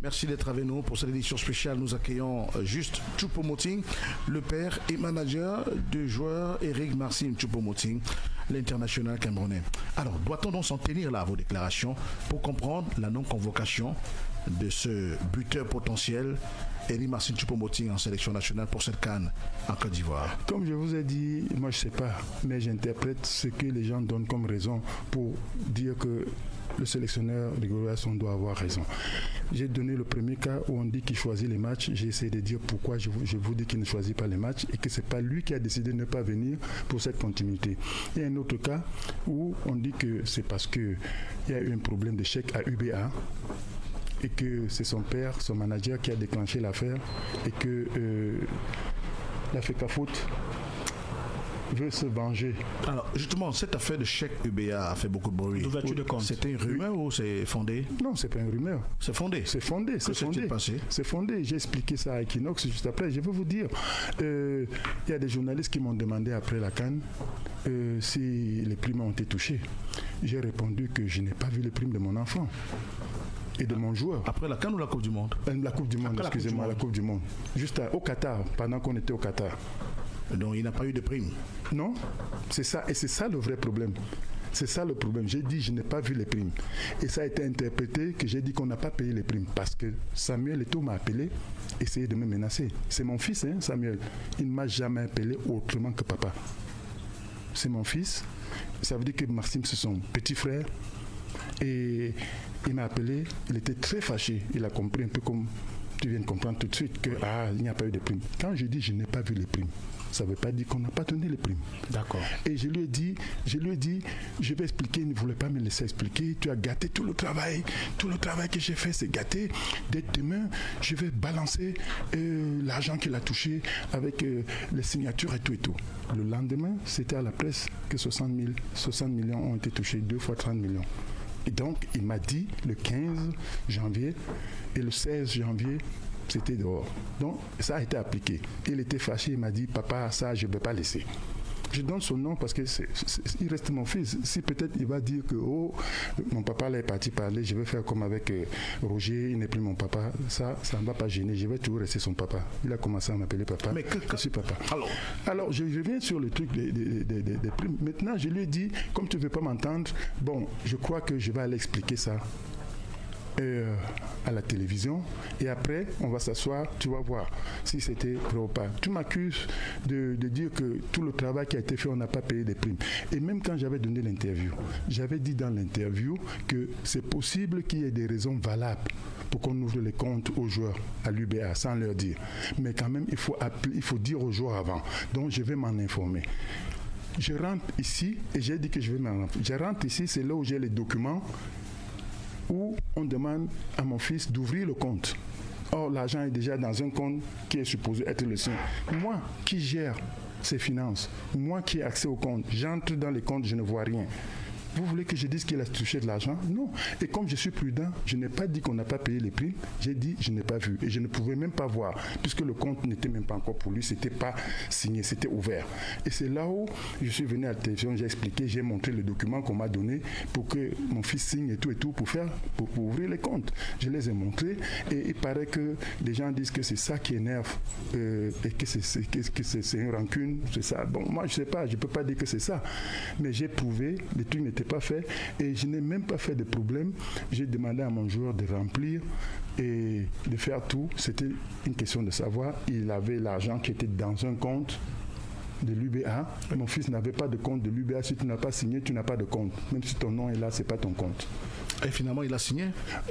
Merci d'être avec nous pour cette édition spéciale. Nous accueillons juste Choupo-Moting, le père et manager du joueur Éric Marcin Choupo-Moting, l'international camerounais. Alors, doit-on donc s'en tenir là à vos déclarations pour comprendre la non-convocation de ce buteur potentiel Éric Marcin Choupo-Moting en sélection nationale pour cette CAN en Côte d'Ivoire? Comme je vous ai dit, moi je ne sais pas, mais j'interprète ce que les gens donnent comme raison pour dire que le sélectionneur Rigobert Song doit avoir raison. J'ai donné le premier cas où on dit qu'il choisit les matchs. J'ai essayé de dire pourquoi je vous dis qu'il ne choisit pas les matchs et que ce n'est pas lui qui a décidé de ne pas venir pour cette continuité. Il y a un autre cas où on dit que c'est parce qu'il y a eu un problème de chèque à UBA et que c'est son père, son manager qui a déclenché l'affaire et que la FECAFOOT veut se venger. Alors, justement, cette affaire de chèque UBA a fait beaucoup de bruit. D'ouverture de compte. C'était une rumeur ou c'est fondé? Non, c'est pas une rumeur. C'est fondé. C'est fondé. Que s'est-il passé? C'est fondé. J'ai expliqué ça à Equinox juste après. Je veux vous dire, il y a des journalistes qui m'ont demandé après la CAN si les primes ont été touchées. J'ai répondu que je n'ai pas vu les primes de mon enfant et de mon joueur. Après la CAN ou la Coupe du Monde? La Coupe du Monde, Après excusez-moi, la Coupe du Monde. Juste au Qatar, pendant qu'on était au Qatar. Donc il n'a pas eu de prime. Non, c'est ça, et c'est ça le vrai problème. C'est ça le problème. J'ai dit je n'ai pas vu les primes. Et ça a été interprété que j'ai dit qu'on n'a pas payé les primes parce que Samuel Eto'o m'a appelé, essayé de me menacer. C'est mon fils, hein, Samuel. Il ne m'a jamais appelé autrement que papa. C'est mon fils. Ça veut dire que Maxime, c'est son petit frère. Et il m'a appelé, il était très fâché. Il a compris un peu comme tu viens de comprendre tout de suite qu'il n'y a pas eu de primes. Quand je dis je n'ai pas vu les primes, ça ne veut pas dire qu'on n'a pas donné les primes. D'accord. Et je lui ai dit, je vais expliquer, il ne voulait pas me laisser expliquer. Tu as gâté tout le travail que j'ai fait, c'est gâté. Dès demain, je vais balancer l'argent qu'il a touché avec les signatures et tout et tout. Le lendemain, c'était à la presse que 60 millions ont été touchés, 2 fois 30 millions. Et donc, il m'a dit le 15 janvier et le 16 janvier, c'était dehors. Donc, ça a été appliqué. Il était fâché, il m'a dit, papa, ça, je ne vais pas laisser. Je donne son nom parce que il reste mon fils. Si peut-être il va dire que mon papa là est parti parler, je vais faire comme avec Roger, il n'est plus mon papa. Ça ne va pas gêner. Je vais toujours rester son papa. Il a commencé à m'appeler papa. Mais je suis papa. Alors je reviens sur le truc des primes. Maintenant, je lui ai dit, comme tu ne veux pas m'entendre, bon, je crois que je vais aller expliquer ça à la télévision et après on va s'asseoir, tu vas voir si c'était vrai ou pas. Tu m'accuses de dire que tout le travail qui a été fait, on n'a pas payé des primes. Et même quand j'avais donné l'interview, j'avais dit dans l'interview que c'est possible qu'il y ait des raisons valables pour qu'on ouvre les comptes aux joueurs à l'UBA sans leur dire. Mais quand même, il faut dire aux joueurs avant. Donc je vais m'en informer. Je rentre ici et j'ai dit que je vais m'en informer. Je rentre ici, c'est là où j'ai les documents où on demande à mon fils d'ouvrir le compte. Or, l'argent est déjà dans un compte qui est supposé être le sien. Moi qui gère ses finances, moi qui ai accès au compte, j'entre dans les comptes, je ne vois rien. Vous voulez que je dise qu'il a touché de l'argent? Non. Et comme je suis prudent, je n'ai pas dit qu'on n'a pas payé les primes. J'ai dit je n'ai pas vu. Et je ne pouvais même pas voir, puisque le compte n'était même pas encore pour lui. C'était pas signé, c'était ouvert. Et c'est là où je suis venu à la télévision, j'ai expliqué, j'ai montré le document qu'on m'a donné pour que mon fils signe et tout pour ouvrir les comptes. Je les ai montrés et il paraît que les gens disent que c'est ça qui énerve et que c'est une rancune, c'est ça. Bon, moi je sais pas, je peux pas dire que c'est ça. Mais j'ai prouvé, les trucs n'étaient pas fait et je n'ai même pas fait de problème. J'ai demandé à mon joueur de remplir et de faire tout. C'était une question de savoir. Il avait l'argent qui était dans un compte de l'UBA. Mon fils n'avait pas de compte de l'UBA. Si tu n'as pas signé, tu n'as pas de compte. Même si ton nom est là, c'est pas ton compte. Et finalement, il a signé?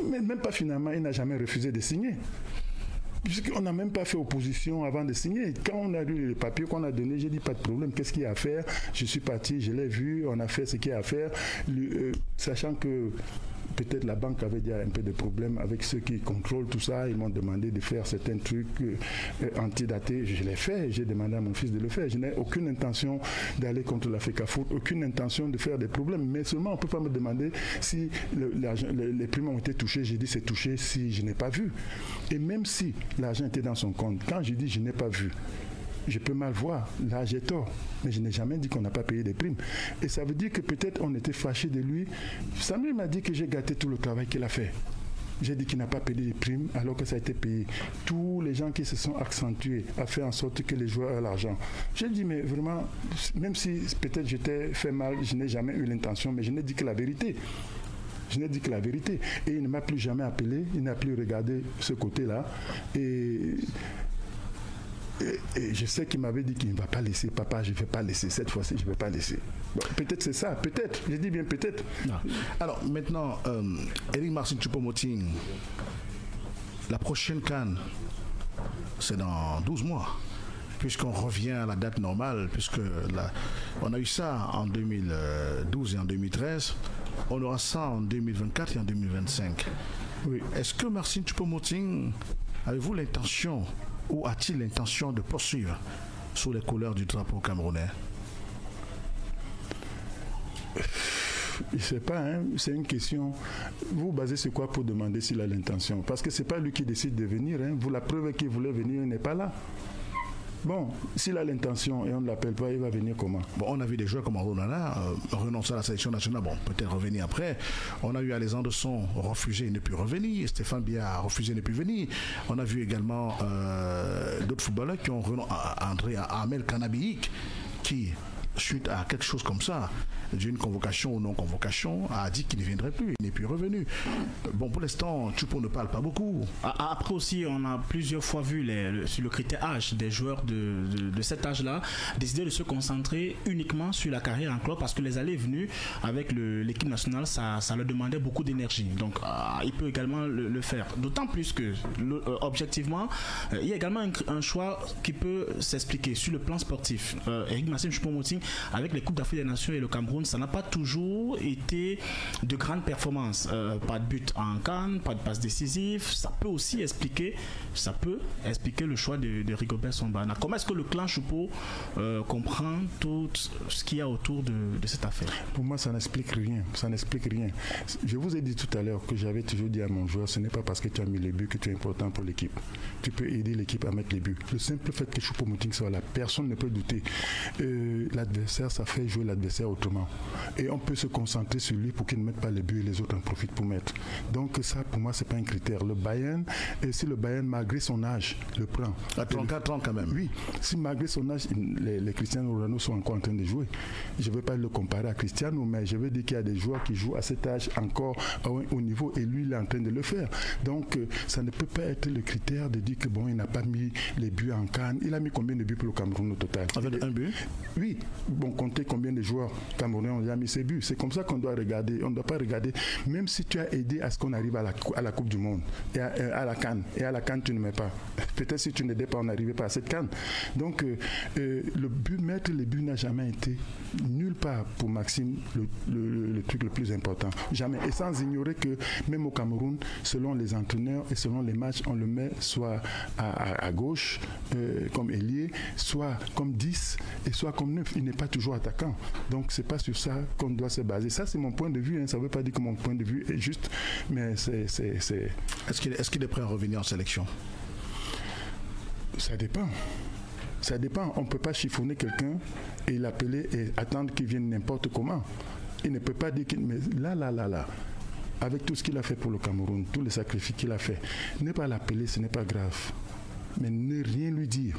Mais même pas finalement, il n'a jamais refusé de signer. Puisqu'on n'a même pas fait opposition avant de signer. Quand on a lu les papiers qu'on a donnés, j'ai dit pas de problème, qu'est-ce qu'il y a à faire? Je suis parti, je l'ai vu, on a fait ce qu'il y a à faire, sachant que peut-être la banque avait déjà un peu de problème avec ceux qui contrôlent tout ça. Ils m'ont demandé de faire certains trucs antidatés. Je l'ai fait. J'ai demandé à mon fils de le faire. Je n'ai aucune intention d'aller contre la FECAFOOT, aucune intention de faire des problèmes. Mais seulement, on ne peut pas me demander si les primes ont été touchées. J'ai dit c'est touché si je n'ai pas vu. Et même si l'argent était dans son compte, quand je dis je n'ai pas vu, je peux mal voir, là j'ai tort, mais je n'ai jamais dit qu'on n'a pas payé des primes. Et ça veut dire que peut-être on était fâché de lui. Samuel m'a dit que j'ai gâté tout le travail qu'il a fait. J'ai dit qu'il n'a pas payé les primes alors que ça a été payé. Tous les gens qui se sont accentués à faire en sorte que les joueurs aient l'argent. J'ai dit mais vraiment, même si peut-être j'étais fait mal, je n'ai jamais eu l'intention, mais je n'ai dit que la vérité. Je n'ai dit que la vérité. Et il ne m'a plus jamais appelé, il n'a plus regardé ce côté-là. Et je sais qu'il m'avait dit qu'il ne va pas laisser. Papa, je ne vais pas laisser. Cette fois-ci, je ne vais pas laisser. Bon, peut-être c'est ça. Peut-être. Je dis bien peut-être. Non. Alors, maintenant, Éric Maxime Choupo-Moting, la prochaine CAN, c'est dans 12 mois. Puisqu'on revient à la date normale, puisque on a eu ça en 2012 et en 2013, on aura ça en 2024 et en 2025. Oui. Est-ce que Maxime Choupo-Moting, avez-vous l'intention ou a-t-il l'intention de poursuivre sous les couleurs du drapeau camerounais? Je ne sais pas, hein, c'est une question. Vous basez sur quoi pour demander s'il a l'intention? Parce que ce n'est pas lui qui décide de venir. Hein. Vous, la preuve qu'il voulait venir, il n'est pas là. Bon, s'il a l'intention et on ne l'appelle pas, il va venir comment? Bon, on a vu des joueurs comme Ronana renoncer à la sélection nationale, bon, peut-être revenir après. On a eu Alexandre Son refusé, il ne peut revenir. Stéphane Biya a refusé, il ne peut venir. On a vu également d'autres footballeurs qui ont renoncé, André Amel Kanabiik, qui, suite à quelque chose comme ça, d'une convocation ou non-convocation, a dit qu'il ne viendrait plus, il n'est plus revenu. Bon, pour l'instant, Choupo ne parle pas beaucoup. Après aussi, on a plusieurs fois vu sur le critère âge des joueurs de cet âge-là décider de se concentrer uniquement sur la carrière en club parce que les allées et venues avec l'équipe nationale, ça leur demandait beaucoup d'énergie. Donc, il peut également le faire. D'autant plus que, objectivement, il y a également un choix qui peut s'expliquer sur le plan sportif. Eric Maxime Choupo-Moting, avec les Coupes d'Afrique des Nations et le Cameroun, ça n'a pas toujours été de grandes performances. Pas de but en CAN, pas de passe décisive. Ça peut expliquer le choix de Rigobert Song-Bana. Comment est-ce que le clan Choupo comprend tout ce qu'il y a autour de cette affaire? Pour moi, ça n'explique rien. Ça n'explique rien. Je vous ai dit tout à l'heure que j'avais toujours dit à mon joueur, ce n'est pas parce que tu as mis les buts que tu es important pour l'équipe. Tu peux aider l'équipe à mettre les buts. Le simple fait que Choupo-Moting soit là, personne ne peut douter. L'adversaire, ça fait jouer l'adversaire autrement. Et on peut se concentrer sur lui pour qu'il ne mette pas les buts et les autres en profitent pour mettre. Donc ça, pour moi, c'est pas un critère. Le Bayern, et si le Bayern, malgré son âge, le prend. À 34 ans quand même. Oui, si malgré son âge, les Cristiano Ronaldo sont encore en train de jouer. Je ne veux pas le comparer à Cristiano, mais je veux dire qu'il y a des joueurs qui jouent à cet âge encore au niveau, et lui, il est en train de le faire. Donc, ça ne peut pas être le critère de dire que bon, il n'a pas mis les buts en CAN. Il a mis combien de buts pour le Cameroun au total? Avec un but? Oui, bon, comptez combien de joueurs camerounais ont déjà mis ses buts. C'est comme ça qu'on doit regarder. On ne doit pas regarder, même si tu as aidé à ce qu'on arrive à la Coupe du Monde et à la CAN. Et à la CAN, tu ne mets pas. Peut-être si tu n'aidais pas, on n'arrivait pas à cette CAN. Donc, le but, mettre les buts n'a jamais été nulle part pour Maxime le truc le plus important. Jamais. Et sans ignorer que même au Cameroun, selon les entraîneurs et selon les matchs, on le met soit à gauche comme ailier, soit comme 10 et soit comme 9. Il n'est pas toujours attaquant. Donc, c'est pas sur ça qu'on doit se baser. Ça, c'est mon point de vue. Hein. Ça ne veut pas dire que mon point de vue est juste, mais c'est... Est-ce qu'il est prêt à revenir en sélection? Ça dépend. Ça dépend. On ne peut pas chiffonner quelqu'un et l'appeler et attendre qu'il vienne n'importe comment. Il ne peut pas dire qu'il... Mais là, avec tout ce qu'il a fait pour le Cameroun, tous les sacrifices qu'il a fait, ne pas l'appeler, ce n'est pas grave. Mais ne rien lui dire.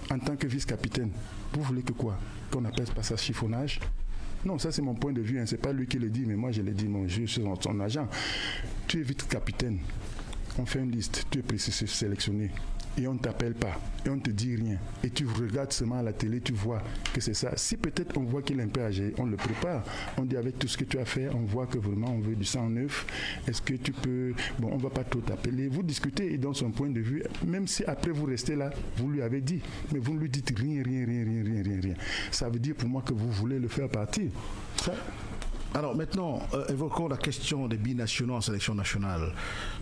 En tant que vice-capitaine, vous voulez que quoi? Qu'on appelle pas ça chiffonnage? Non, ça c'est mon point de vue. Hein. Ce n'est pas lui qui le dit, mais moi je le dis, je suis son agent. Tu es vice-capitaine. On fait une liste, tu es précisé sélectionné. Et on ne t'appelle pas, et on ne te dit rien. Et tu regardes seulement à la télé, tu vois que c'est ça. Si peut-être on voit qu'il est un peu âgé, on le prépare. On dit avec tout ce que tu as fait, on voit que vraiment on veut du sang neuf. Est-ce que tu peux... Bon, on ne va pas trop t'appeler. Vous discutez et dans son point de vue, même si après vous restez là, vous lui avez dit. Mais vous ne lui dites rien. Ça veut dire pour moi que vous voulez le faire partir. Ça... Alors maintenant, évoquons la question des binationaux en sélection nationale.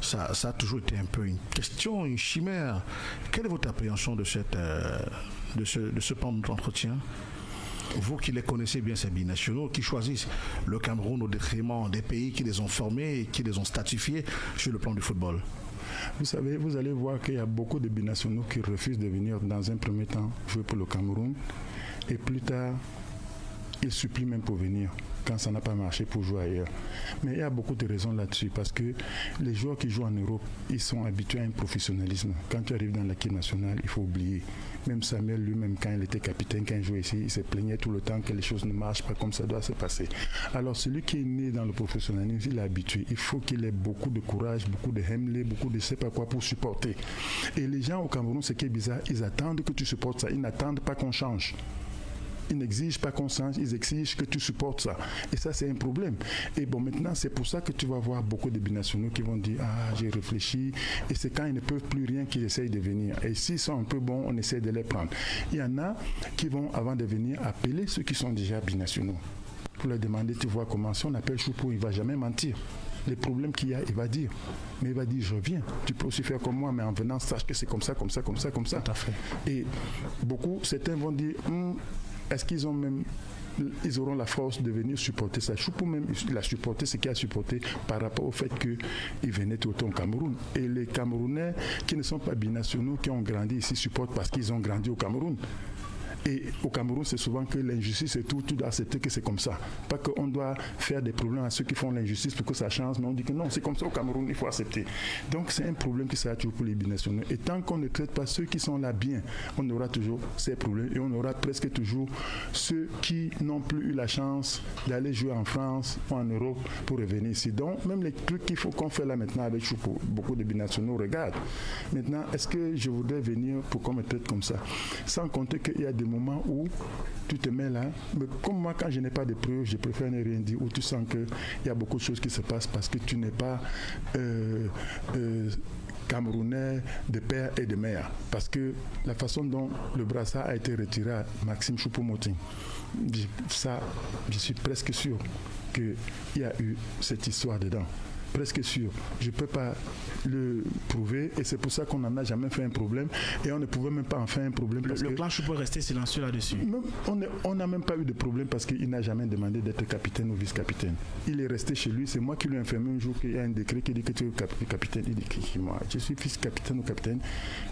Ça a toujours été un peu une question, une chimère. Quelle est votre appréhension de ce pan d'entretien? Vous qui les connaissez bien, ces binationaux, qui choisissent le Cameroun au détriment des pays qui les ont formés et qui les ont statifiés sur le plan du football. Vous savez, vous allez voir qu'il y a beaucoup de binationaux qui refusent de venir dans un premier temps jouer pour le Cameroun et plus tard, ils supplient même pour venir quand ça n'a pas marché pour jouer ailleurs. Mais il y a beaucoup de raisons là-dessus parce que les joueurs qui jouent en Europe, ils sont habitués à un professionnalisme. Quand tu arrives dans l'équipe nationale, il faut oublier. Même Samuel lui-même, quand il était capitaine, quand il jouait ici, il se plaignait tout le temps que les choses ne marchent pas comme ça doit se passer. Alors celui qui est né dans le professionnalisme, il est habitué. Il faut qu'il ait beaucoup de courage, beaucoup de hemlé, beaucoup de je sais pas quoi pour supporter. Et les gens au Cameroun, ce qui est bizarre, ils attendent que tu supportes ça. Ils n'attendent pas qu'on change. Ils n'exigent pas qu'on change, ils exigent que tu supportes ça. Et ça, c'est un problème. Et bon, maintenant, c'est pour ça que tu vas voir beaucoup de binationaux qui vont dire « Ah, j'ai réfléchi ». Et c'est quand ils ne peuvent plus rien qu'ils essayent de venir. Et s'ils sont un peu bons, on essaie de les prendre. Il y en a qui vont, avant de venir, appeler ceux qui sont déjà binationaux pour leur demander « Tu vois comment, si on appelle Choupo, il ne va jamais mentir ». les problèmes qu'il y a, il va dire. Mais il va dire, je reviens. Tu peux aussi faire comme moi, mais en venant, sache que c'est comme ça. Tout à fait. Et certains vont dire, est-ce qu'ils auront la force de venir supporter ça. Choupou même, il a supporté ce qu'il a supporté par rapport au fait qu'il venait tout le temps au Cameroun. Et les Camerounais qui ne sont pas binationaux, qui ont grandi ici, supportent parce qu'ils ont grandi au Cameroun. Et au Cameroun, c'est souvent que l'injustice et tout doit accepter que c'est comme ça. Pas qu'on doit faire des problèmes à ceux qui font l'injustice pour que ça change, mais on dit que non, c'est comme ça au Cameroun, il faut accepter. Donc c'est un problème qui sera toujours pour les binationaux. Et tant qu'on ne traite pas ceux qui sont là bien, on aura toujours ces problèmes et on aura presque toujours ceux qui n'ont plus eu la chance d'aller jouer en France ou en Europe pour revenir ici. Donc même les trucs qu'il faut qu'on fait là maintenant avec Choupou, beaucoup de binationaux regardent. Maintenant, est-ce que je voudrais venir pour qu'on me traite comme ça? Sans compter qu'il y a des moments où tu te mets là, mais comme moi quand je n'ai pas de preuves, je préfère ne rien dire, où tu sens qu'il y a beaucoup de choses qui se passent parce que tu n'es pas Camerounais de père et de mère. Parce que la façon dont le brassard a été retiré à Maxime Choupo-Moting, ça, je suis presque sûr qu'il y a eu cette histoire dedans. Presque sûr. Je ne peux pas le prouver et c'est pour ça qu'on n'en a jamais fait un problème et on ne pouvait même pas en faire un problème. Parce le clan Choupo est resté silencieux là-dessus. On n'a même pas eu de problème parce qu'il n'a jamais demandé d'être capitaine ou vice-capitaine. Il est resté chez lui. C'est moi qui lui ai informé un jour qu'il y a un décret qui dit que tu es capitaine. Il dit moi, je suis vice-capitaine ou capitaine.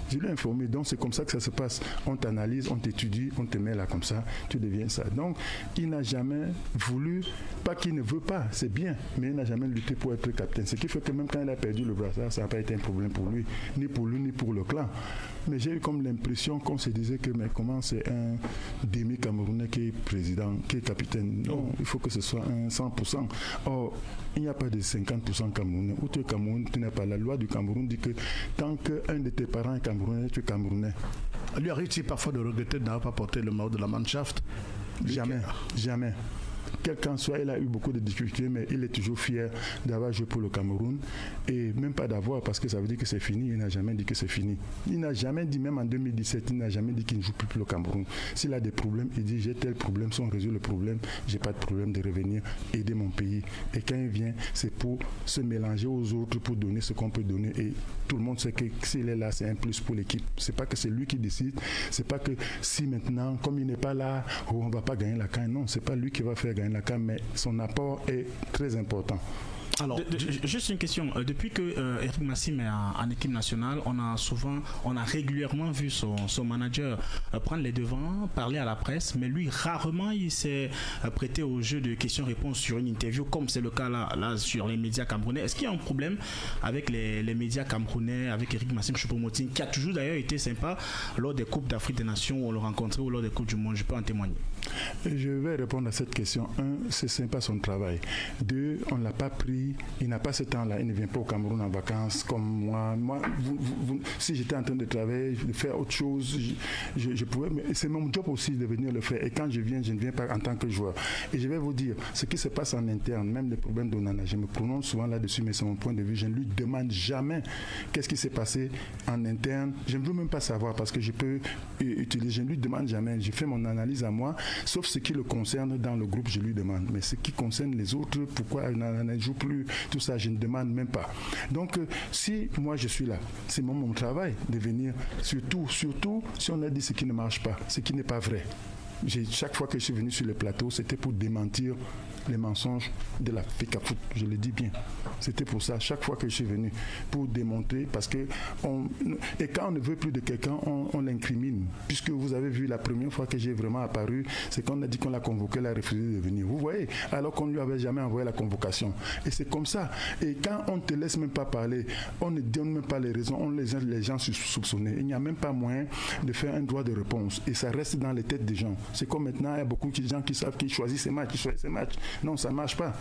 Je lui ai informé. Donc c'est comme ça que ça se passe. On t'analyse, on t'étudie, on te met là comme ça, tu deviens ça. Donc il n'a jamais voulu, pas qu'il ne veut pas, c'est bien, mais il n'a jamais lutté pour être capitaine. Ce qui fait que même quand il a perdu le brassard, ça n'a pas été un problème pour lui, ni pour le clan. Mais j'ai eu comme l'impression qu'on se disait que mais comment c'est un demi-Camerounais qui est président, qui est capitaine. Non, il faut que ce soit un 100%. Or, il n'y a pas de 50% Camerounais. Où tu es Camerounais, tu n'es pas. La loi du Cameroun dit que tant qu'un de tes parents est Camerounais, tu es Camerounais. Lui arrive-t-il parfois de regretter de n'avoir pas porté le maillot de la Mannschaft? Jamais. Quel qu'en soit, il a eu beaucoup de difficultés, mais il est toujours fier d'avoir joué pour le Cameroun. Et même pas d'avoir, parce que ça veut dire que c'est fini. Il n'a jamais dit que c'est fini. Il n'a jamais dit, même en 2017, il n'a jamais dit qu'il ne joue plus pour le Cameroun. S'il a des problèmes, il dit j'ai tel problème. Si on résout le problème, j'ai pas de problème de revenir aider mon pays. Et quand il vient, c'est pour se mélanger aux autres, pour donner ce qu'on peut donner. Et tout le monde sait que s'il est là, c'est un plus pour l'équipe. C'est pas que c'est lui qui décide. C'est pas que si maintenant, comme il n'est pas là, on va pas gagner la CAN. Non, c'est pas lui qui va faire gagner la CAN, mais son apport est très important. Alors, juste une question. Depuis que Eric Massim est en équipe nationale, on a régulièrement vu son manager prendre les devants, parler à la presse, mais lui, rarement, il s'est prêté au jeu de questions-réponses sur une interview, comme c'est le cas là sur les médias camerounais. Est-ce qu'il y a un problème avec les médias camerounais, avec Eric Massim Choupo-Moting, qui a toujours d'ailleurs été sympa lors des Coupes d'Afrique des Nations où on le rencontrait ou lors des Coupes du Monde? Je peux en témoigner. Je vais répondre à cette question. 1, c'est sympa son travail. 2, on ne l'a pas pris. Il n'a pas ce temps-là. Il ne vient pas au Cameroun en vacances comme moi. Si j'étais en train de travailler, de faire autre chose, je pouvais. Mais c'est mon job aussi de venir le faire. Et quand je viens, je ne viens pas en tant que joueur. Et je vais vous dire, ce qui se passe en interne, même les problèmes d'Onana, je me prononce souvent là-dessus, mais c'est mon point de vue. Je ne lui demande jamais qu'est-ce qui s'est passé en interne. Je ne veux même pas savoir parce que je peux utiliser. Je ne lui demande jamais. Je fais mon analyse à moi. Sauf ce qui le concerne dans le groupe, je lui demande. Mais ce qui concerne les autres, pourquoi il ne joue plus, tout ça, je ne demande même pas. Donc, si moi je suis là, c'est mon travail de venir, surtout si on a dit ce qui ne marche pas, ce qui n'est pas vrai. Chaque fois que je suis venu sur le plateau, c'était pour démentir les mensonges de la FECAFOOT, je le dis bien. C'était pour ça, chaque fois que je suis venu, pour démontrer, parce que et quand on ne veut plus de quelqu'un, on l'incrimine. Puisque vous avez vu la première fois que j'ai vraiment apparu, c'est qu'on a dit qu'on l'a convoqué, elle a refusé de venir. Vous voyez, alors qu'on ne lui avait jamais envoyé la convocation. Et c'est comme ça. Et quand on ne te laisse même pas parler, on ne donne même pas les raisons, on laisse les gens soupçonner. Il n'y a même pas moyen de faire un droit de réponse. Et ça reste dans les têtes des gens. C'est comme maintenant, il y a beaucoup de gens qui savent qu'ils choisissent ces matchs, Non, ça ne marche pas.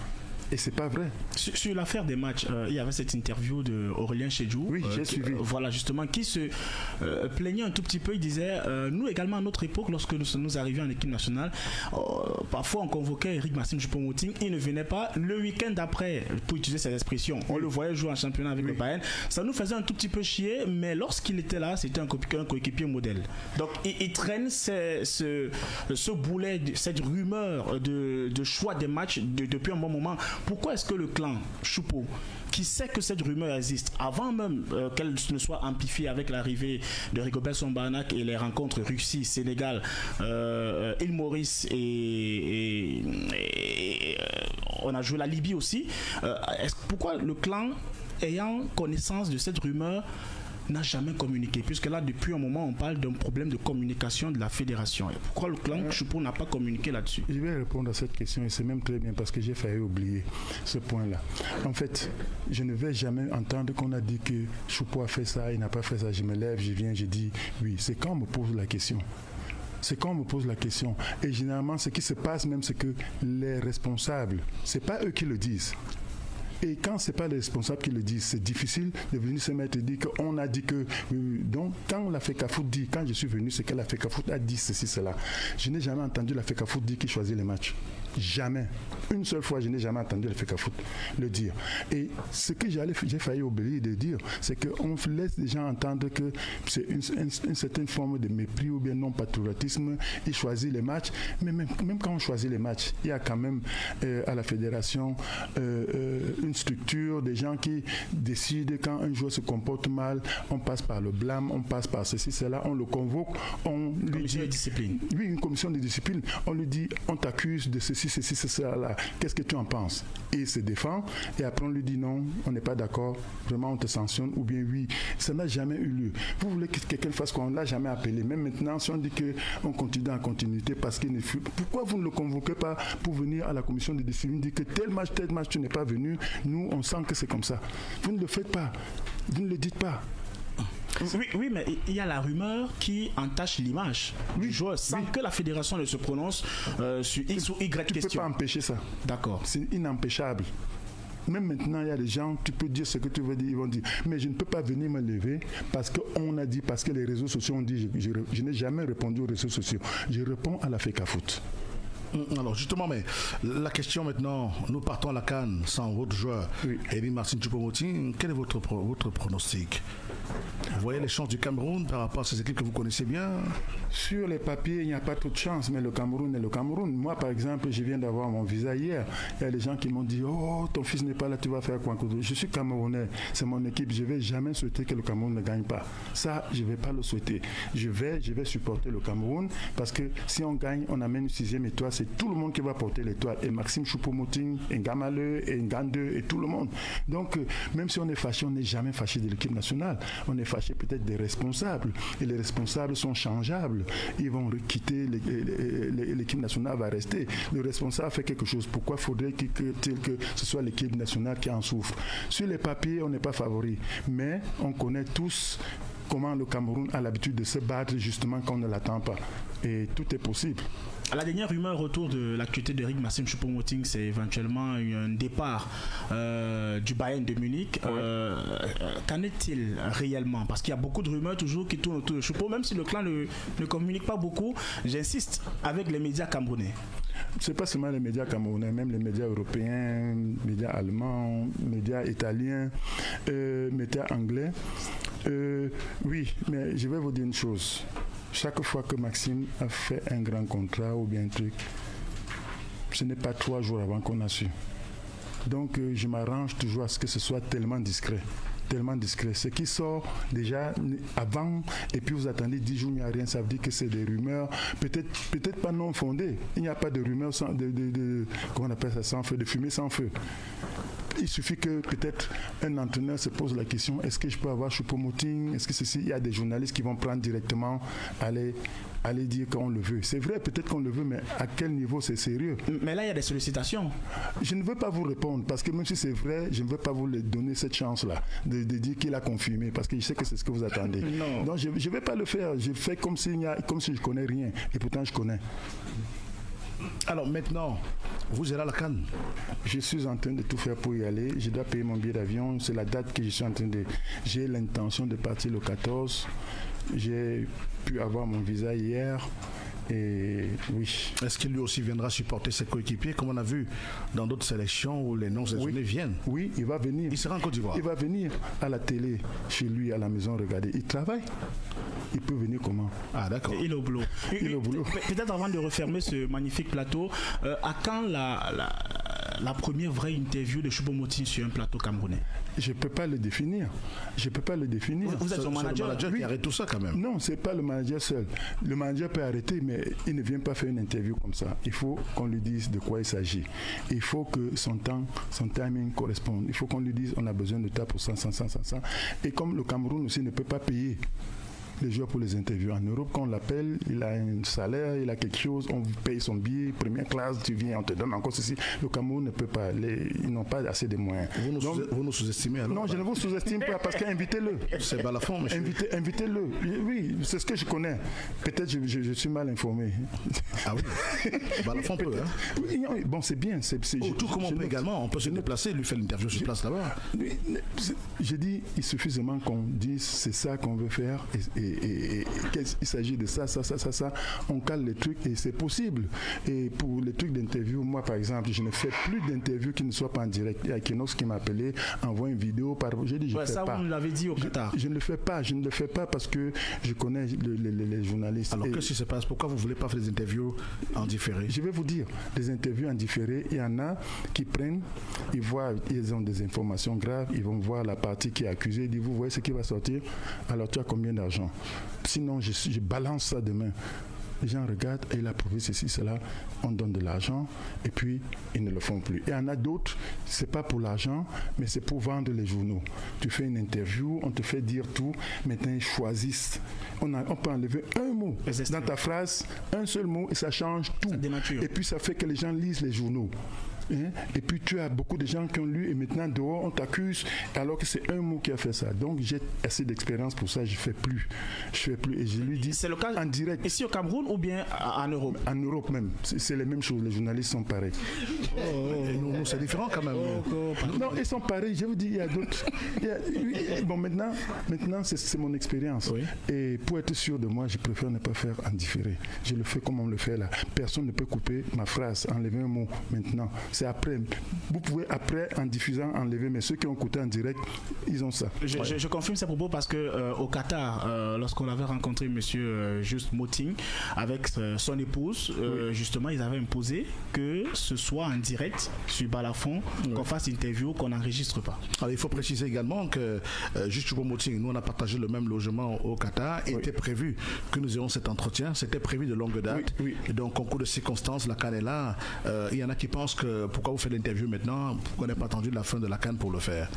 Et c'est pas vrai. Sur l'affaire des matchs, il y avait cette interview d'Aurélien Chedjou. Oui, j'ai suivi. Voilà, justement, qui se plaignait un tout petit peu. Il disait, nous également à notre époque, lorsque nous arrivions en équipe nationale, parfois on convoquait Eric Massim Choupo-Moting, il ne venait pas le week-end après, pour utiliser cette expression. On le voyait jouer en championnat avec le Bayern. Ça nous faisait un tout petit peu chier, mais lorsqu'il était là, c'était un coéquipier modèle. Donc il traîne ce boulet, cette rumeur de choix des matchs depuis un bon moment. Pourquoi est-ce que le clan Choupo, qui sait que cette rumeur existe, avant même qu'elle ne soit amplifiée avec l'arrivée de Rigobert Song-Bahanac et les rencontres Russie, Sénégal, île Maurice et on a joué la Libye aussi, pourquoi le clan, ayant connaissance de cette rumeur, n'a jamais communiqué, puisque là depuis un moment on parle d'un problème de communication de la fédération. Et pourquoi le clan Choupo n'a pas communiqué là-dessus? Je vais répondre à cette question et c'est même très bien parce que j'ai failli oublier ce point-là. En fait, je ne vais jamais entendre qu'on a dit que Choupo a fait ça, il n'a pas fait ça. Je me lève, je viens, je dis oui. C'est quand on me pose la question. C'est quand on me pose la question. Et généralement, ce qui se passe même, c'est que les responsables, c'est pas eux qui le disent. Et quand ce n'est pas les responsables qui le disent, c'est difficile de venir se mettre et dire qu'on a dit que... Donc, quand la FECAFOOT dit, quand je suis venu, c'est que la FECAFOOT a dit ceci, cela. Je n'ai jamais entendu la FECAFOOT dire qu'il choisit les matchs. Jamais. Une seule fois, je n'ai jamais entendu la FECAFOOT le dire. Et ce que j'ai failli oublier de dire, c'est qu'on laisse les gens entendre que c'est une certaine forme de mépris ou bien non-patriotisme. Ils choisissent les matchs. Mais même quand on choisit les matchs, il y a quand même à la fédération une structure, des gens qui décident quand un joueur se comporte mal, on passe par le blâme, on passe par ceci, cela, on le convoque, on lui dit... Commission de discipline. Oui, une commission de discipline. On lui dit, on t'accuse de ceci, cela. Qu'est-ce que tu en penses? Et il se défend, et après on lui dit non, on n'est pas d'accord, vraiment on te sanctionne, ou bien oui. Ça n'a jamais eu lieu. Vous voulez que quelqu'un fasse quoi? On ne l'a jamais appelé. Même maintenant, si on dit qu'on continue en continuité parce qu'il ne fut... Pourquoi vous ne le convoquez pas pour venir à la commission de discipline, dire que tel match, tu n'es pas venu? Nous, on sent que c'est comme ça. Vous ne le faites pas. Vous ne le dites pas. Oui, mais il y a la rumeur qui entache l'image du joueur sans que la fédération ne se prononce sur X ou Y question. Tu ne peux pas empêcher ça. D'accord. C'est inempêchable. Même maintenant, il y a des gens, tu peux dire ce que tu veux dire, ils vont dire, mais je ne peux pas venir me lever parce qu'on a dit, parce que les réseaux sociaux ont dit, je n'ai jamais répondu aux réseaux sociaux. Je réponds à la FECAFOOT. Alors justement, mais la question maintenant, nous partons à la CAN sans votre joueur, Elie Martins Choupo-Moting. Quel est votre pronostic? Vous voyez les chances du Cameroun par rapport à ces équipes que vous connaissez bien? Sur les papiers, il n'y a pas trop de chance, mais le Cameroun est le Cameroun. Moi, par exemple, je viens d'avoir mon visa hier. Il y a des gens qui m'ont dit, oh, ton fils n'est pas là, tu vas faire quoi? Je suis Camerounais, c'est mon équipe. Je ne vais jamais souhaiter que le Cameroun ne gagne pas. Ça, je ne vais pas le souhaiter. Je vais supporter le Cameroun parce que si on gagne, on amène une 6e étoile. C'est tout le monde qui va porter l'étoile. Et Maxime Choupo-Moting, et Ngamale, et Ngande, et tout le monde. Donc, même si on est fâché, on n'est jamais fâché de l'équipe nationale. On est fâché peut-être des responsables. Et les responsables sont changeables. Ils vont quitter, l'équipe nationale va rester. Le responsable fait quelque chose. Pourquoi faudrait-il que ce soit l'équipe nationale qui en souffre? Sur les papiers, on n'est pas favori. Mais on connaît tous comment le Cameroun a l'habitude de se battre justement quand on ne l'attend pas. Et tout est possible. La dernière rumeur autour de l'actualité d'Eric Maxime Choupo-Moting, c'est éventuellement un départ du Bayern de Munich. Qu'en est-il réellement? Parce qu'il y a beaucoup de rumeurs toujours qui tournent autour de Choupo, même si le clan ne communique pas beaucoup, j'insiste, avec les médias camerounais. C'est pas seulement les médias camerounais, même les médias européens, médias allemands, médias italiens, médias anglais. Oui, mais je vais vous dire une chose. Chaque fois que Maxime a fait un grand contrat ou bien un truc, ce n'est pas 3 jours avant qu'on a su. Donc je m'arrange toujours à ce que ce soit tellement discret. Ce qui sort déjà avant, et puis vous attendez 10 jours, il n'y a rien, ça veut dire que c'est des rumeurs, peut-être pas non fondées. Il n'y a pas de rumeurs comment on appelle ça, sans feu, de fumée sans feu. Il suffit que peut-être un entraîneur se pose la question, est-ce que je peux avoir Choupo-Moting? Est-ce que ceci? Il y a des journalistes qui vont prendre directement, aller dire qu'on le veut. C'est vrai, peut-être qu'on le veut, mais à quel niveau c'est sérieux? Mais là, il y a des sollicitations. Je ne veux pas vous répondre, parce que même si c'est vrai, je ne veux pas vous donner cette chance-là, de dire qu'il a confirmé, parce que je sais que c'est ce que vous attendez. Non. Donc je ne vais pas le faire. Je fais comme si je ne connais rien, et pourtant je connais. Alors maintenant, vous êtes à la CAN? Je suis en train de tout faire pour y aller. Je dois payer mon billet d'avion. C'est la date que je suis en train de... J'ai l'intention de partir le 14. J'ai pu avoir mon visa hier. Et oui. Est-ce qu'il lui aussi viendra supporter ses coéquipiers, comme on a vu dans d'autres sélections où les non-saisonniers viennent? Oui, il va venir. Il sera en Côte d'Ivoire. Il va venir à la télé, chez lui, à la maison, regarder. Il travaille. Il peut venir comment? Ah, d'accord. Il est au boulot. Il est au boulot. Peut-être avant de refermer ce magnifique plateau, à quand la première vraie interview de Choupo-Moting sur un plateau camerounais? Je ne peux pas le définir. Vous êtes son manager. Le manager qui arrête tout ça quand même. Non, ce n'est pas le manager seul. Le manager peut arrêter, mais il ne vient pas faire une interview comme ça. Il faut qu'on lui dise de quoi il s'agit. Il faut que son timing corresponde. Il faut qu'on lui dise on a besoin de ta pour ça. Et comme le Cameroun aussi ne peut pas payer les joueurs pour les interviews. En Europe, quand on l'appelle, il a un salaire, il a quelque chose, on paye son billet, première classe, tu viens, on te donne encore ceci. Le Cameroun ne peut pas, ils n'ont pas assez de moyens. Vous nous sous-estimez alors? Non, je ne vous sous-estime pas parce qu'invitez-le. C'est Balafon, monsieur. Invitez-le. Oui, c'est ce que je connais. Peut-être je suis mal informé. Ah oui. Balafon peut, hein? Oui, bon, c'est bien. Tout comme on peut également, on peut se déplacer, lui faire l'interview sur place là-bas. J'ai dit, il suffit seulement qu'on dise c'est ça qu'on veut faire et qu'il s'agit de ça, on cale les trucs et c'est possible. Et pour les trucs d'interview, moi par exemple, je ne fais plus d'interviews qui ne soient pas en direct. Il y a Kenos qui m'a appelé, envoie une vidéo j'ai dit je ne fais ça pas. Vous nous l'avez dit au Qatar. Je ne le fais pas parce que je connais les journalistes. Alors qu'est-ce qui se passe? Pourquoi vous ne voulez pas faire des interviews en différé? Je vais vous dire, des interviews en différé, il y en a qui prennent, ils ont des informations graves, ils vont voir la partie qui est accusée, ils disent vous voyez ce qui va sortir, alors tu as combien d'argent? Sinon, je balance ça demain. Les gens regardent et il a prouvé ceci, cela. On donne de l'argent et puis ils ne le font plus. Et il y en a d'autres, c'est pas pour l'argent, mais c'est pour vendre les journaux. Tu fais une interview, on te fait dire tout. Maintenant, ils choisissent. On peut enlever un mot dans ta phrase, un seul mot, et ça change tout. Et puis ça fait que les gens lisent les journaux. Et puis tu as beaucoup de gens qui ont lu et maintenant dehors on t'accuse alors que c'est un mot qui a fait ça. Donc j'ai assez d'expérience pour ça, je fais plus et je lui dis c'est le cas en direct. Ici au Cameroun ou bien en Europe? En Europe même, c'est les mêmes choses, les journalistes sont pareils. Nous c'est différent quand même. Non, ils sont pareils, je vous dis, il y a d'autres. Bon maintenant c'est mon expérience. Oui. Et pour être sûr de moi, je préfère ne pas faire en différé. Je le fais comme on le fait là. Personne ne peut couper ma phrase, enlever un mot maintenant. C'est après. Vous pouvez après, en diffusant, enlever, mais ceux qui ont écouté en direct, ils ont ça. Je confirme ces propos parce que au Qatar, lorsqu'on avait rencontré monsieur Juste Moting avec son épouse, justement, ils avaient imposé que ce soit en direct sur Balafon, qu'on fasse interview, qu'on n'enregistre pas. Alors, il faut préciser également que Juste Choupo-Moting, nous on a partagé le même logement au Qatar. Il était prévu que nous ayons cet entretien. C'était prévu de longue date. Et donc, en cours de circonstances, la CAN est là. Il y en a qui pensent que pourquoi vous faites l'interview maintenant? Pourquoi on n'a pas attendu la fin de la CAN pour le faire?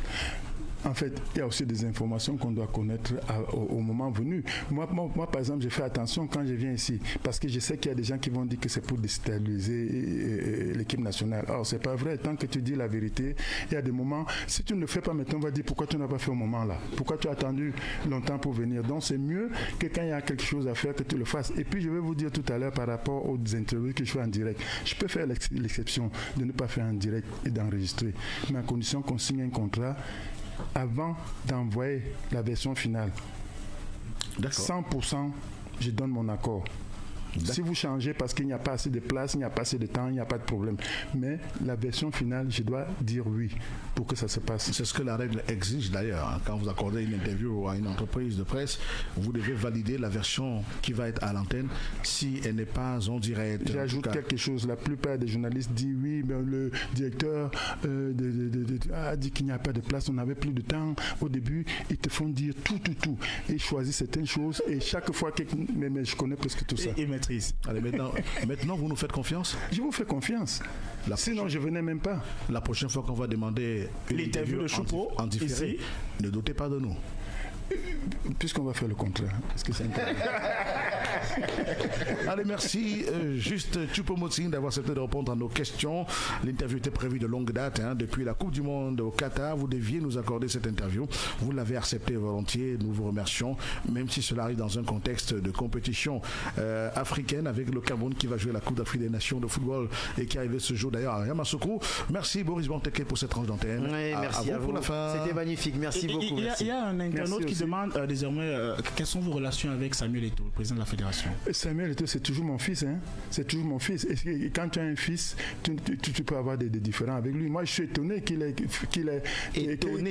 En fait, il y a aussi des informations qu'on doit connaître au moment venu. Moi, par exemple, je fais attention quand je viens ici, parce que je sais qu'il y a des gens qui vont dire que c'est pour déstabiliser l'équipe nationale. Or, c'est pas vrai. Tant que tu dis la vérité, il y a des moments, si tu ne le fais pas maintenant, on va dire pourquoi tu n'as pas fait au moment là. Pourquoi tu as attendu longtemps pour venir. Donc, c'est mieux que quand il y a quelque chose à faire, que tu le fasses. Et puis, je vais vous dire tout à l'heure par rapport aux interviews que je fais en direct. Je peux faire l'exception de ne pas faire en direct et d'enregistrer, mais à condition qu'on signe un contrat avant d'envoyer la version finale. 100%, je donne mon accord. Si vous changez parce qu'il n'y a pas assez de place, il n'y a pas assez de temps, il n'y a pas de problème. Mais la version finale, je dois dire oui pour que ça se passe. C'est ce que la règle exige d'ailleurs. Quand vous accordez une interview à une entreprise de presse, vous devez valider la version qui va être à l'antenne si elle n'est pas en direct. J'ajoute quelque chose. La plupart des journalistes disent oui, mais le directeur a dit qu'il n'y a pas de place, on n'avait plus de temps. Au début, ils te font dire tout. Et ils choisissent certaines choses et chaque fois, mais je connais presque tout ça. Allez, maintenant, vous nous faites confiance? Je vous fais confiance. Sinon, je ne venais même pas. La prochaine fois qu'on va demander une l'interview de Choupo en différé, ici, ne doutez pas de nous. Puisqu'on va faire le contraire, est-ce que c'est intéressant? Allez, merci Juste Choupo-Moting d'avoir accepté de répondre à nos questions. L'interview était prévue de longue date, depuis la Coupe du Monde au Qatar. Vous deviez nous accorder cette interview. Vous l'avez accepté volontiers. Nous vous remercions, même si cela arrive dans un contexte de compétition africaine avec le Cameroun qui va jouer la Coupe d'Afrique des Nations de football et qui arrive ce jour d'ailleurs à Yamoussoukro. Merci Boris Benteke pour cette tranche d'antenne. Oui, merci à vous. Pour la fin. C'était magnifique. Merci beaucoup. Il y a un internaute qui demande désormais quelles sont vos relations avec Samuel Eto'o, le président de la Fédération. génération. Samuel Eto'o, c'est toujours mon fils. Hein? C'est toujours mon fils. Et quand tu as un fils, tu peux avoir des différends avec lui. Moi, je suis étonné qu'il est étonné.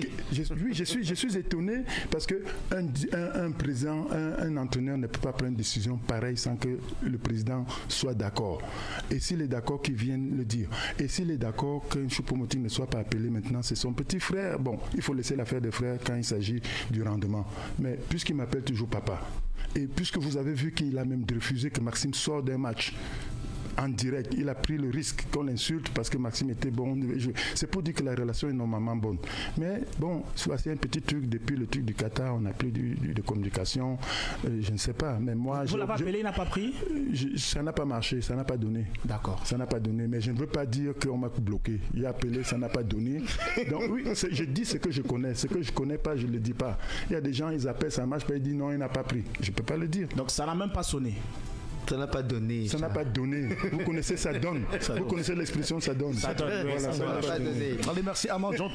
Oui, je suis étonné parce que un président, un entraîneur ne peut pas prendre une décision pareille sans que le président soit d'accord. Et s'il est d'accord, qu'il vienne le dire. Et s'il est d'accord qu'un Choupo-Moting ne soit pas appelé maintenant, c'est son petit frère. Bon, il faut laisser l'affaire des frères quand il s'agit du rendement. Mais puisqu'il m'appelle toujours papa, et puisque vous avez vu qu'il a même refusé que Maxime sorte d'un match en direct, il a pris le risque qu'on l'insulte parce que Maxime était bon. C'est pour dire que la relation est normalement bonne. Mais bon, c'est un petit truc. Depuis le truc du Qatar, on n'a plus de communication. Je ne sais pas. Mais moi, vous l'avez appelé, il n'a pas pris? Ça n'a pas marché, ça n'a pas donné. D'accord. Ça n'a pas donné. Mais je ne veux pas dire qu'on m'a bloqué. Il a appelé, ça n'a pas donné. Donc oui, je dis ce que je connais. Ce que je ne connais pas, je ne le dis pas. Il y a des gens, ils appellent, ça marche pas, ils disent non, il n'a pas pris. Je ne peux pas le dire. Donc ça n'a même pas sonné. Ça n'a pas donné. Ça n'a pas donné. Vous connaissez, ça donne. Vous connaissez l'expression, ça donne. Ça donne. Voilà, Ça n'a pas donné. Allez, merci Amand.